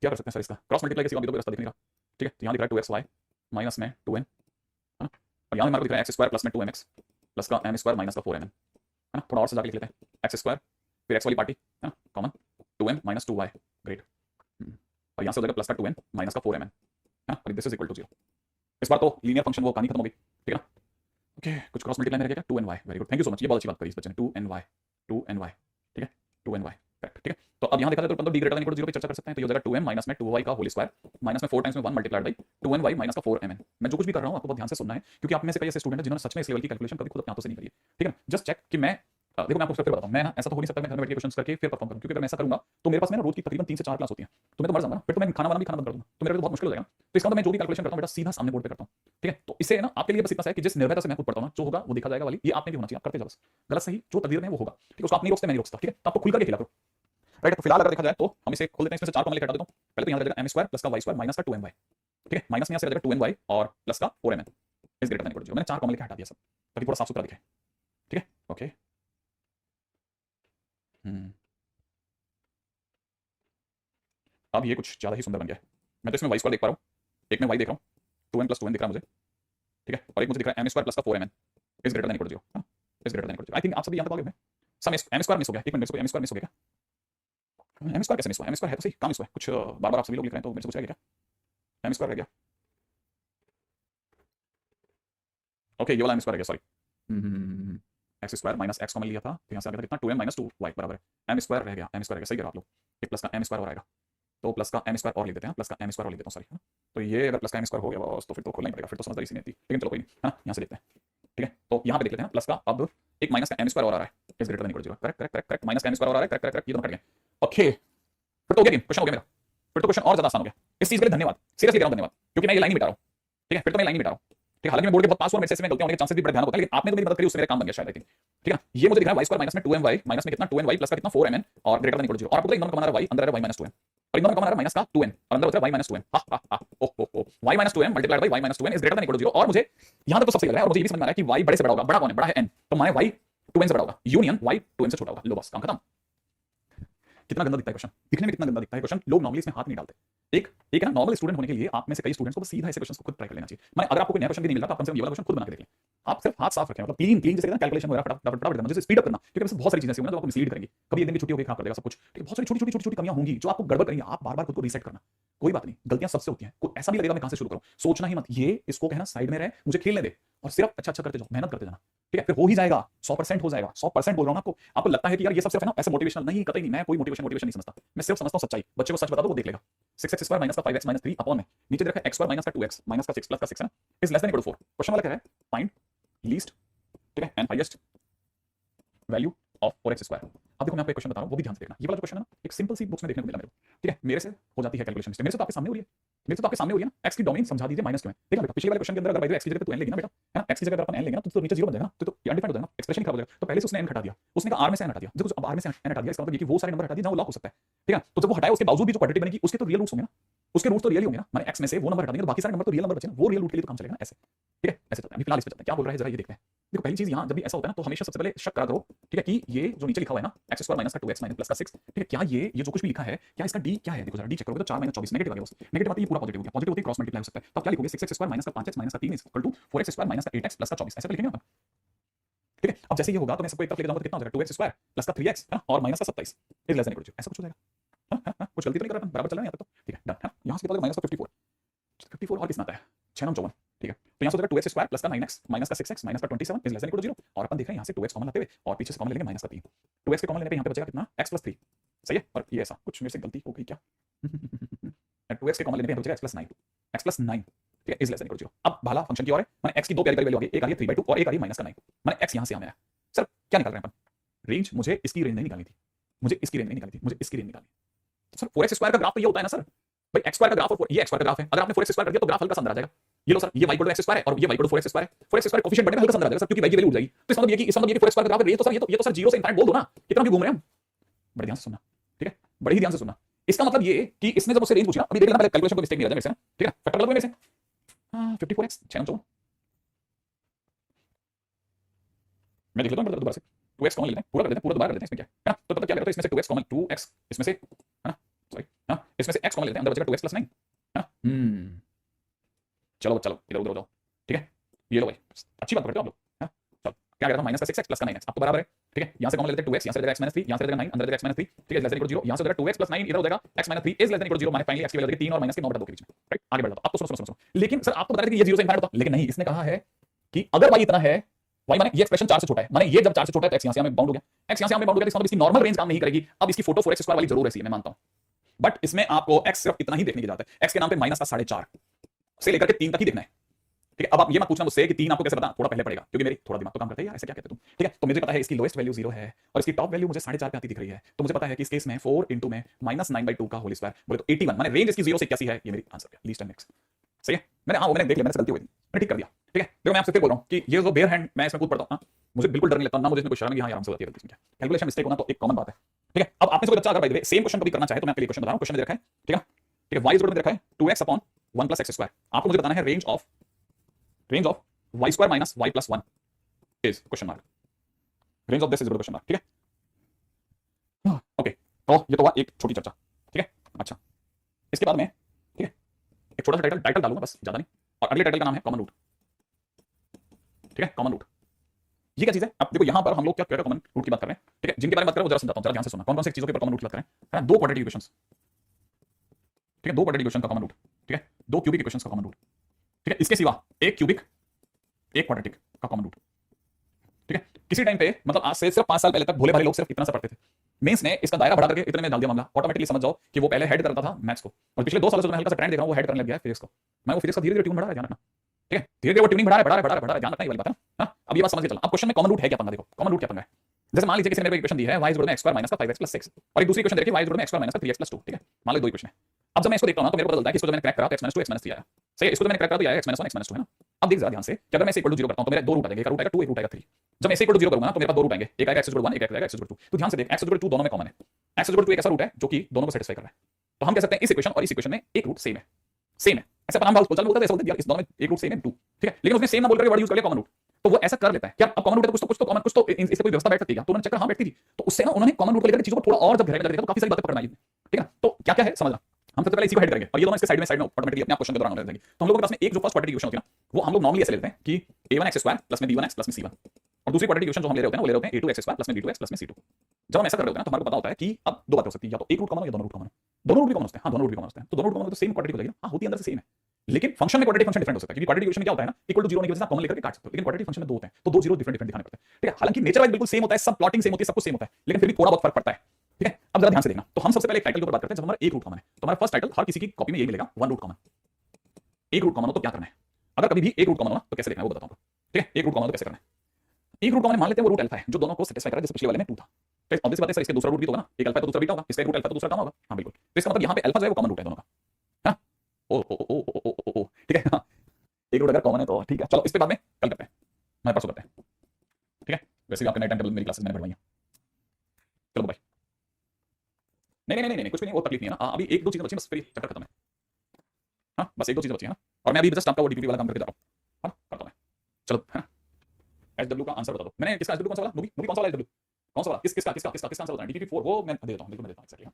क्या कर सकते हैं सर इसका, क्रॉस मल्टीप्लाई के सिवा भी तो कोई रास्ता दिख नहीं रहा, ठीक है। तो यहाँ दिख रहा है 2xy माइनस में 2n, है ना, और यहाँ हमारे को दिख रहा है x स्क्वायर प्लस में 2mx प्लस का m स्क्वायर माइनस का 4mn, है ना, थोड़ा और से जाके लिख लेते हैं x स्क्वायर फिर x वाली पार्टी, है ना, common 2m minus 2y, great, और यहाँ से हो जाएगा प्लस का 2n माइनस का 4mn, है ना, और दिस इज इक्वल टू 0। इस बार तो लीनियर फंक्शन वो कहानी खत्म हो गई, ठीक है ना। ओके कुछ क्रॉस मल्टीप्लाई में रहेगा 2ny, very good, thank you so much, ये बहुत अच्छी बात करी इस बच्चे ने, 2ny, ठीक है, 2ny, ठीक है। तो अब यहाँ देखा जाए तो अपन तो D greater than equal to 0 पे चर्चा कर सकते हैं, तो ये हो जाएगा 2m माइनस में 2y का होल स्क्वायर माइनस में 4 टाइम्स में 1 मल्टीप्लाइड बाय 2ny माइनस का 4mn। मैं जो कुछ भी कर रहा हूँ आपको बहुत ध्यान से सुनना है, क्योंकि आप में से कई ऐसे स्टूडेंट हैं जिन्होंने सच में इस लेवल की कैलकुलेशन कभी खुद अपने हाथों से नहीं करी है, ठीक है ना। जस्ट चेक कि मैं देखो मैं आपको फिर बताता हूँ, मैं ना ऐसा तो हो नहीं सकता मैं घर में बैठ के क्वेश्चंस करके फिर परफॉर्म करूँ, क्योंकि अगर मैं ऐसा करूंगा तो मेरे पास में ना रोज की तकरीबन 3 से 4 क्लास होती है, तो मैं तो मर जाऊंगा ना, फिर तो मैं खाना वाना भी खाना बंद कर दूंगा, तो मेरे लिए तो बहुत मुश्किल हो जाएगा। तो इसका मतलब मैं जो भी कैलकुलेशन करता हूँ बेटा सीधा सामने बोर्ड पे करता हूँ, ठीक है। तो इससे ना आपके लिए बस इतना सा है कि जिस निर्भयता से मैं खुद पढ़ता हूँ ना, जो होगा वो देखा जाएगा वाली, ये आपने भी होना चाहिए, आप करते जाओ बस, गलत सही जो तकदीर में वो होगा, ठीक है। उसको आप नहीं रोकते, मैं नहीं रोकता, ठीक है। तो आपको खुल करके खिला करो, राइट। तो फिलहाल अगर देखा जाए तो हम इसे खोल देते हैं, इसमें से 4 कॉमन लेकर हटा देता हूँ। पहले तो यहाँ रह जाएगा m² प्लस का y² माइनस का 2my, ठीक है। माइनस में यहाँ से रह जाएगा 2my और प्लस का 4mn is greater than equal to 0। मैंने 4 कॉमन लेकर हटा दिया सब, ताकि थोड़ा साफ सुथरा दिखे, ठीक है। ओके, अब ये कुछ ज्यादा ही सुंदर बन गया है। मैं तो इसमें y² देख पा रहा हूँ, एक में y देख रहा हूँ, 2n प्लस 2n दिख रहा है मुझे, ठीक है। और एक मुझे दिख रहा है m² प्लस का 4mn is greater than equal to 0, is greater than equal to 0। I think आप सभी यहाँ तक आओगे। सम m² मिस हो गया, एक मिनट, m² मिस हो गया क्या? m² कैसे मिस हुआ? m² है तो सही, कहाँ मिस हुआ है? कुछ बार बार आप सभी लोग लिख रहे हैं तो मेरे से पूछ रहा है क्या? m² रह गया, ओके ये वाला m² रह गया, sorry. x² minus x common लिया था, तो यहाँ से आ गया था कितना 2m माइनस 2y बराबर है m² रह गया, m² रह गया, सही कह रहे हो आप लोग। एक प्लस का m² और आएगा, तो प्लस का m² और लिख देते हैं, प्लस का m² और लिख देता हूँ, सॉरी। तो ये अगर प्लस का m² हो गया बॉस तो फिर तो खोलना ही पड़ेगा, फिर तो समझदारी सी नहीं थी, लेकिन चलो कोई नहीं, है ना। यहाँ से देखते हैं, ठीक है। तो यहाँ पे देख लेते हैं प्लस का, अब एक माइनस का m² और आ रहा है is greater than equal to 0, correct correct correct, minus का m² और आ रहा है, करेक्ट करेक्ट, ये दोनों कट गए, ओके। फिर तो हो गया, क्वेश्चन हो गया मेरा, फिर तो क्वेश्चन और ज्यादा आसान हो गया। इस चीज के लिए धन्यवाद, सीरियसली कह रहा हूं धन्यवाद, क्योंकि मैं ये लाइन नहीं मिटा रहा हूं, ठीक है। फिर तो मैं लाइन नहीं मिटा रहा हूं, ठीक है। हालांकि मैं बोर्ड के बहुत पास हुआ, मेरे से इसमें गलतियां होने के चांसेस भी बड़े भयानक होते हैं, लेकिन आपने तो मेरी मदद करी, उससे मेरा काम बन गया शायद, आई थिंक, ठीक है। ये मुझे दिख रहा है y² माइनस में 2my माइनस में कितना 2ny प्लस का कितना 4mn और ग्रेटर देन इक्वल टू 0, और आपको पता है इन दोनों का मान आ रहा है y, अंदर आ रहा है y माइनस 2m, और इन दोनों का मान आ रहा है माइनस का 2n और अंदर बचा है y minus 2m, O y minus 2m multiplied by y minus 2n is greater than equal to 0। और मुझे यहां तक तो सब सही लग रहा है, और मुझे ये भी समझ में आ रहा है कि y बड़े से बड़ा होगा, बड़ा कौन है? बड़ा है n, तो माने y 2n से बड़ा होगा, यूनियन y 2n से छोटा होगा, लो बस काम खत्म। कितना गंदा दिखता है क्वेश्चन, दिखने में कितना गंदा दिखता है क्वेश्चन, लोग नॉर्मली इसमें हाथ नहीं डालते। एक एक ना नॉर्मल स्टूडेंट होने के लिए आप में से कई स्टूडेंट्स को बस सीधा ऐसे क्वेश्चन को खुद ट्राई कर लेना चाहिए। मैं अगर आपको कोई नया क्वेश्चन भी नहीं मिलता तो आप कम से कम ये वाला क्वेश्चन खुद बना के देख लें, आप सिर्फ हाथ साफ रखें, मतलब क्लीन क्लीन जैसे कैलकुलेशन वगैरह फटाफट फटाफट करना, जैसे स्पीड अप करना, क्योंकि इसमें बहुत सारी चीजें ऐसी होंगी जो आपको मिसलीड करेंगी, कभी एक दिन की छुट्टी होगी खराब कर देगा सब कुछ, ठीक है। बहुत सारी छोटी छोटी छोटी छोटी कमियां होंगी जो आपको गड़बड़ करेंगी, आप बार बार खुद को रीसेट करना, कोई बात नहीं, गलतियां सबसे होती हैं, कोई ऐसा भी लगेगा मैं कहां से शुरू करूं, सोचना ही मत, ये इसको कहना साइड में रहे, मुझे खेलने दे और सिर्फ अच्छा अच्छा करते जाओ, मेहनत करते जाना, ठीक है। फिर हो ही जाएगा, 100% हो जाएगा, 100% बोल रहा हूं आपको। आपको लगता है कि यार ये सब सिर्फ है ना ऐसे मोटिवेशनल, नहीं, कतई नहीं, मैं कोई मोटिवेशन मोटिवेशन नहीं समझता, मैं सिर्फ समझता हूं सच्चाई। बच्चे को सच बता दो वो देख लेगा। 6x² माइनस का 5x माइनस 3 अपॉन में नीचे रखा x² माइनस का 2x माइनस का 6 प्लस का 6 है is less than equal to 4। Question वाला क्या है? फाइंड लीस्ट, ठीक है, and highest value of 4x²। अब देखो मैं आपको एक क्वेश्चन बता रहा हूं, वो भी ध्यान से देखना। ये वाला जो क्वेश्चन है ना, एक सिंपल सी बुक्स में देखने को मिला मेरे को, ठीक है। मेरे से हो जाती है कैलकुलेशन, मेरे से तो आपके सामने हो रही है, मेरे से तो आपके सामने हो रही है ना। x की डोमेन समझा दीजिए, माइनस क्यों है? देखना बेटा, पिछले वाले क्वेश्चन के अंदर अगर बाय द x की जगह पे तू n लेगी ना बेटा, है ना, x की जगह अगर अपन n लेंगे ना तो नीचे 0 बन जाएगा ना, तो ये अनडिफाइंड हो जाएगा, एक्सप्रेशन खराब हो जाएगा। तो पहले से उसने n हटा दिया, उसने कहा r में से n हटा दिया, देखो अब r में से n हटा दिया, इसका मतलब ये कि वो सारे नंबर हटा दिए जहां वो लॉक हो सकता है, ठीक है। तो जब वो हटाए उसके बावजूद भी जो क्वाड्रेटिक बनेगी उसके तो रियल रूट्स होंगे ना, उसके रूट्स तो रियल ही होंगे ना, माने x में से वो नंबर हटा देंगे तो बाकी सारे नंबर तो रियल नंबर बचे ना, वो रियल रूट के लिए तो काम चलेगा ना, ऐसे, ठीक है। ऐसे चलता है। अभी फिलहाल इस पे चलते हैं, क्या बोल रहा है जरा ये देखते हैं। देखो पहली चीज यहाँ जब भी ऐसा होता है ना तो हमेशा सबसे पहले शक करा करो, ठीक है, कि ये जो नीचे लिखा हुआ है ना x² माइनस का 2x माइनस प्लस का 6, ठीक है, क्या ये जो कुछ भी लिखा है क्या इसका d क्या है? देखो जरा d चेक करोगे तो 4 माइनस 24 नेगेटिव आ गया, बस नेगेटिव आती है पूरा पॉजिटिव हो गया, पॉजिटिव होती है क्रॉस मल्टीप्लाई हो सकता है, तो आप क्या लिखोगे 6x² माइनस का 5x माइनस का 3 is equal to 4x² minus का 8x प्लस का 24, ऐसे लिखेंगे ना, ठीक है। अब जैसे ये होगा तो मैं सबको एक तरफ लेके जाऊंगा तो कितना हो जाएगा 2x² प्लस का 3x है ना और माइनस का 27 is less than equal to, ऐसा कुछ हो जाएगा। कुछ गलती तो नहीं कर रहा, बराबर चल रहा है यहाँ पे तो, ठीक है डन है। यहाँ से कितना माइनस का 54 और कितना आता है 6 9 54, ठीक है। तो यहाँ से हो जाएगा 2x² प्लस का 9x माइनस का 6x माइनस का 27 is less than equal to 0, और अपन देख रहे हैं यहाँ से 2x कॉमन लाते हुए और पीछे से कॉमन लेंगे माइनस का 3, 2x के कॉमन लेने पे यहाँ पे बचेगा कितना x प्लस 3, सही है। और ये ऐसा कुछ मेरे से गलती हो गई क्या? 2x के कॉमन लेने पे यहाँ बचेगा x प्लस 9, ठीक है, is less than equal to 0। अब भाला फंक्शन की ओर है, माने x की दो प्यारी प्यारी वैल्यू आ गई, एक आ रही है 3/2 और एक आ रही है माइनस का 9, माने x यहाँ से यहाँ आया। सर क्या निकाल रहे हैं अपन? रेंज मुझे इसकी रेंज नहीं निकालनी थी, मुझे इसकी रेंज नहीं निकालनी थी, मुझे इसकी रेंज निकालनी। सर 4x² का ग्राफ तो ये होता है ना सर, भाई x² का ग्राफ और ये x² का ग्राफ है, अगर आपने 4x² कर दिया तो ग्राफ हल्का सा अंदर आ जाएगा। ये लो सर ये y इक्वल टू x² है और ये y इक्वल टू 4x² है, 4x² कोएफिशिएंट बढ़ेगा हल्का सा अंदर आ जाएगा सर, क्योंकि y की वैल्यू उड़ जाएगी। तो इसका मतलब ये कि 4x² का ग्राफ है, ये तो सर 0 से इंफिनिट बोल दो ना, कितना भी घूम रहे हैं हम। बड़े ध्यान से सुनना, ठीक है, बड़े ही ध्यान से सुनना। इसका मतलब ये कि इसने जब मुझसे रेंज पूछी ना, अभी देख लेना पहले कैलकुलेशन को मिस्टेक नहीं आ जाए मेरे से, ठीक है, फैक्टर कर लो मेरे से। हां 54x 6 9 मैं देख लेता हूं दोबारा से, 2x कॉमन लेते हैं, पूरा कर देते हैं, पूरा दोबारा कर देते हैं, इसमें क्या है ना। तो पता क्या लगा, तो इसमें से 2x कॉमन 2x, इसमें से है ना, सॉरी हां, इसमें से x कॉमन लेते हैं, अंदर बचेगा 2x प्लस 9 है ना। चलो चलो इधर उधर हो जाओ, ठीक है। ये लो भाई अच्छी बात करते हो आप लोग, है चलो क्या कहता हूं माइनस का 6x प्लस का 9x, अब तो बराबर है, ठीक है। यहां से कॉमन लेते हैं 2x, यहां से जाएगा x माइनस 3, यहां से जाएगा 9, अंदर जाएगा x माइनस 3, ठीक है, लेस देन इक्वल 0, यहां से जाएगा 2x प्लस 9 इधर हो जाएगा x minus 3 is less than equal 0, माने फाइनली x की वैल्यू आ जाएगी 3 और माइनस के 9/2 के बीच में, राइट। आगे बढ़ जाओ, अब तो सुनो सुनो सुनो, लेकिन सर आप तो बता रहे थे कि ये 0 से इंफिनिट होता, लेकिन नहीं, इसने कहा है कि अगर y इतना है, y माने ये एक्सप्रेशन 4 से छोटा है, माने ये जब 4 से छोटा है तो x यहां से हमें बाउंड हो गया, x यहां से हमें बाउंड हो गया, तो इसका मतलब इसकी नॉर्मल रेंज काम नहीं करेगी। अब इसकी फोटो 4x² वाली जरूर ऐसी है, मैं मानता हूं, बट इसमें आपको x सिर्फ इतना ही देखने की जरूरत है, x के नाम पे माइनस का 4.5 से लेकर के 3 तक ही देखना है, ठीक है, अब आप ये मत पूछना मुझसे कि 3 आपको कैसे पता, थोड़ा पहले पड़ेगा, क्योंकि मेरी थोड़ा दिमाग तो काम करता है यार, ऐसे क्या कहते तुम। ठीक है, तो मुझे पता है इसकी लोएस्ट वैल्यू 0 है और इसकी टॉप वैल्यू मुझे 4.5 पे आती दिख रही है, तो मुझे पता है कि इस केस में 4 इंटू में -9/2 का होल स्क्वायर बोले तो 81, माने रेंज इसकी 0 से 81 है, ये मेरी आंसर है, लीस्ट एंड मैक्स। सही है, मैंने वो मैंने देख लिया, मैंने गलती हुई थी, मैंने ठीक कर दिया। ठीक है, देखो मैं आपसे फिर बोल रहा हूं कि ये जो बेयर हैंड मैं इसमें कूद पड़ता हूं, मुझे बिल्कुल डर नहीं लगता, ना मुझे इसमें कोई शर्म है कि हां यार हमसे गलती है, गलती इसमें क्या, कैलकुलेशन मिस्टेक होना तो एक कॉमन बात है। ठीक है, अब आप में से कोई बच्चा अगर by the way same question को भी करना चाहे तो मैं आपके लिए क्वेश्चन बता रहा हूं, क्वेश्चन में दे रखा है। ठीक है, ठीक है, y इज रखा है 2x upon 1 plus x square, आपको मुझे बताना है range of y square minus y plus 1 is question mark, range of this is question mark. ठीक है, ओके, तो ये तो हुआ एक छोटी चर्चा। ठीक है, अच्छा इसके बाद में ठीक है एक छोटा सा टाइटल डालूंगा बस, ज्यादा नहीं, और अगले टाइटल का नाम है कॉमन रूट। ठीक है, कॉमन रूट ये क्या चीज है, अब देखो यहां पर हम लोग क्या कह रहे हैं, कॉमन रूट की बात कर रहे हैं। ठीक है, जिनके बारे में बात कर रहे हैं वो जरा समझाता हूं, जरा ध्यान से सुनना, कौन कौन सी चीजों के ऊपर कॉमन रूट की बात कर रहे हैं, है ना। दो क्वाड्रेटिक इक्वेशंस, ठीक है, दो क्वाड्रेटिक इक्वेशन का कॉमन रूट। ठीक है, दो क्यूबिक इक्वेशंस का कॉमन रूट। ठीक है, इसके सिवा एक क्यूबिक एक क्वाड्रेटिक का कॉमन रूट। ठीक है, किसी टाइम पे मतलब आज से सिर्फ 5 साल पहले तक भोले भाले लोग सिर्फ इतना सा पढ़ते थे, मेंस ने इसका दायरा बढ़ा करके इतने में डाल दिया मामला, ऑटोमेटिकली समझ जाओ कि वो पहले हेड करता था मैथ्स को, और पिछले 2 सालों से मैं हल्का सा ट्रेंड देख रहा हूं वो हेड करने लग गया है फिजिक्स को। मैं वो फिजिक्स का धीरे-धीरे ट्यून बढ़ा रहा है, ध्यान रखना। ठीक है, धीरे-धीरे वो ट्यूनिंग बढ़ा रहा है, ध्यान रखना, ये वाली बात है ना। अब ये बात समझ के चलना, अब क्वेश्चन में कॉमन रूट है क्या पंगा, देखो कॉमन रूट क्या पंगा है। जैसे मान लीजिए किसी ने मेरे को इक्वेशन दी है y is x square minus 5x plus 6, और एक दूसरी इक्वेशन दे रखी है y is x square minus 3x plus 2। ठीक है, मान लो दो इक्वेशन है। अब जब मैं इसको देखता हूं ना तो मेरे को पता चलता है कि इसको जो मैंने क्रैक करा तो x - 2 x - 3 आया। सही है, इसको जो मैंने क्रैक करा तो आया x - 1 x - 2 है ना। अब देख जरा ध्यान से कि अगर मैं इसे इक्वल टू 0 करता हूं तो मेरे दो रूट आ जाएंगे, एक रूट आएगा 2, एक रूट आएगा 3। जब मैं इसे इक्वल टू 0 करूंगा ना तो मेरे पास दो रूट आएंगे, एक आएगा x = 1, एक आएगा x = 2। तो ध्यान से देख x = 2 दोनों में कॉमन है, x = 2 एक ऐसा रूट है जो कि दोनों को सेटिस्फाई कर रहा है। तो हम कह सकते हैं इस इक्वेशन और इस इक्वेशन में एक रूट सेम है, सेम है। ऐसा पराम भाव बोलता है, ऐसा बोलते हैं यार इस दोनों में एक रूट सेम है 2। ठीक है, लेकिन उसने सेम ना बोल करके वर्ड यूज कर लिया कॉमन रूट, तो वो ऐसा कर लेता है कि अब कॉमन रूट है तो कुछ तो कॉमन, कुछ तो इससे कोई व्यवस्था बैठ सकती है। तो उन्होंने चेक करा, हां बैठती थी, तो उससे ना उन्होंने कॉमन रूट को लेकर चीजों को थोड़ा और जब गहराई में देखा तो काफी सारी बातें पकड़ आई। ठीक है, तो क्या क्या है समझना, हम सबसे पहले इसी को हेड करेंगे और ये दोनों इसके साइड में ऑटोमेटिकली अपने आप क्वेश्चन के दौरान हो जाएंगे। तो हम लोगों के पास में एक जो फर्स्ट क्वाड्रेटिक इक्वेशन होती है ना, वो हम लोग नॉर्मली ऐसे लेते हैं कि a1x स्क्वायर प्लस में b1x प्लस में c1, और दूसरी क्वाड्रेटिक इक्वेशन जो हम ले रहे होते हैं ना वो ले रहे होते हैं a2x स्क्वायर प्लस में b2x प्लस में c2। जब हम ऐसा कर रहे होते हैं ना तो हमारे को पता होता है कि अब दो बातें हो सकती है, या तो एक रूट कॉमन हो या दोनों रूट कॉमन हो। दोनों रूट भी कॉमन होते हैं, हां दोनों रूट भी कॉमन होते हैं, तो दोनों रूट कॉमन हो तो सेम क्वाड्रेटिक हो जाएगी ना। हां होती है अंदर से सेम है, लेकिन फंक्शन में क्वाड्रेटिक फंक्शन डिफरेंट हो सकता है, क्योंकि क्वाड्रेटिक इक्वेशन में क्या होता है ना, इक्वल टू 0 होने की वजह से आप कॉमन लेकर के काट सकते हो, लेकिन क्वाड्रेटिक फंक्शन में दो होते हैं तो दो जीरो डिफरेंट डिफरेंट दिखाने पड़ते हैं। ठीक है, हालांकि नेचर वाइज बिल्कुल सेम होता है, सब प्लॉटिंग सेम होती है, सब कुछ सेम होता है, लेकिन फिर भी थोड़ा बहुत फर्क पड़ता है। ठीक है, अब जरा ध्यान से देखना, तो हम सबसे पहले एक टाइटल के ऊपर बात करते हैं जब हमारा एक रूट कॉमन है। तो हमारा फर्स्ट टाइटल हर किसी की कॉपी में यही मिलेगा, वन रूट कॉमन। एक रूट कॉमन हो तो क्या करना है, अगर कभी भी एक रूट कॉमन हो ना तो कैसे देखना है वो बताता हूं। ठीक है, एक रूट कॉमन हो तो कैसे करना है। एक रूट कॉमन मान लेते हैं वो रूट अल्फा है जो दोनों को सेटिस्फाई कर रहा है, जैसे पिछले वाले में 2 था। तो ऑब्वियस बात है सर इसके दूसरा रूट भी तो होगा ना, एक अल्फा तो दूसरा बीटा होगा, इसका एक रूट अल्फा तो दूसरा गामा होगा। हां बिल्कुल, तो इसका मतलब यहां पे अल्फा जो है वो कॉमन रूट है दोनों का। हां, ओ ओ ओ ओ ओ ओ, ठीक है, हां एक रूट अगर कॉमन है तो ठीक है, चलो इस पे बाद में कल करते हैं, मैं परसों करते हैं। ठीक है, वैसे भी आपके नाइट टाइम टेबल मेरी क्लासेस मैंने बढ़वाई हैं। चलो बाय। नहीं कुछ भी नहीं, वो तकलीफ नहीं है ना। अभी एक दो चीजें बची बस, फिर चक्कर खत्म है। हाँ बस एक दो चीजें बची है ना, और मैं अभी जस्ट आपका वो डीपीपी वाला काम करके जा रहा हूँ। हाँ करता हूँ मैं, चलो हाँ। एसडब्ल्यू का आंसर बता दो, मैंने किसका एसडब्ल्यू कौन सा वाला मूवी मूवी कौन सा वाला एसडब्ल्यू कौन सा वाला किसका आंसर बताना, डीपीपी 4 वो मैं दे देता हूँ, बिल्कुल मैं देता हूँ एक्चुअली।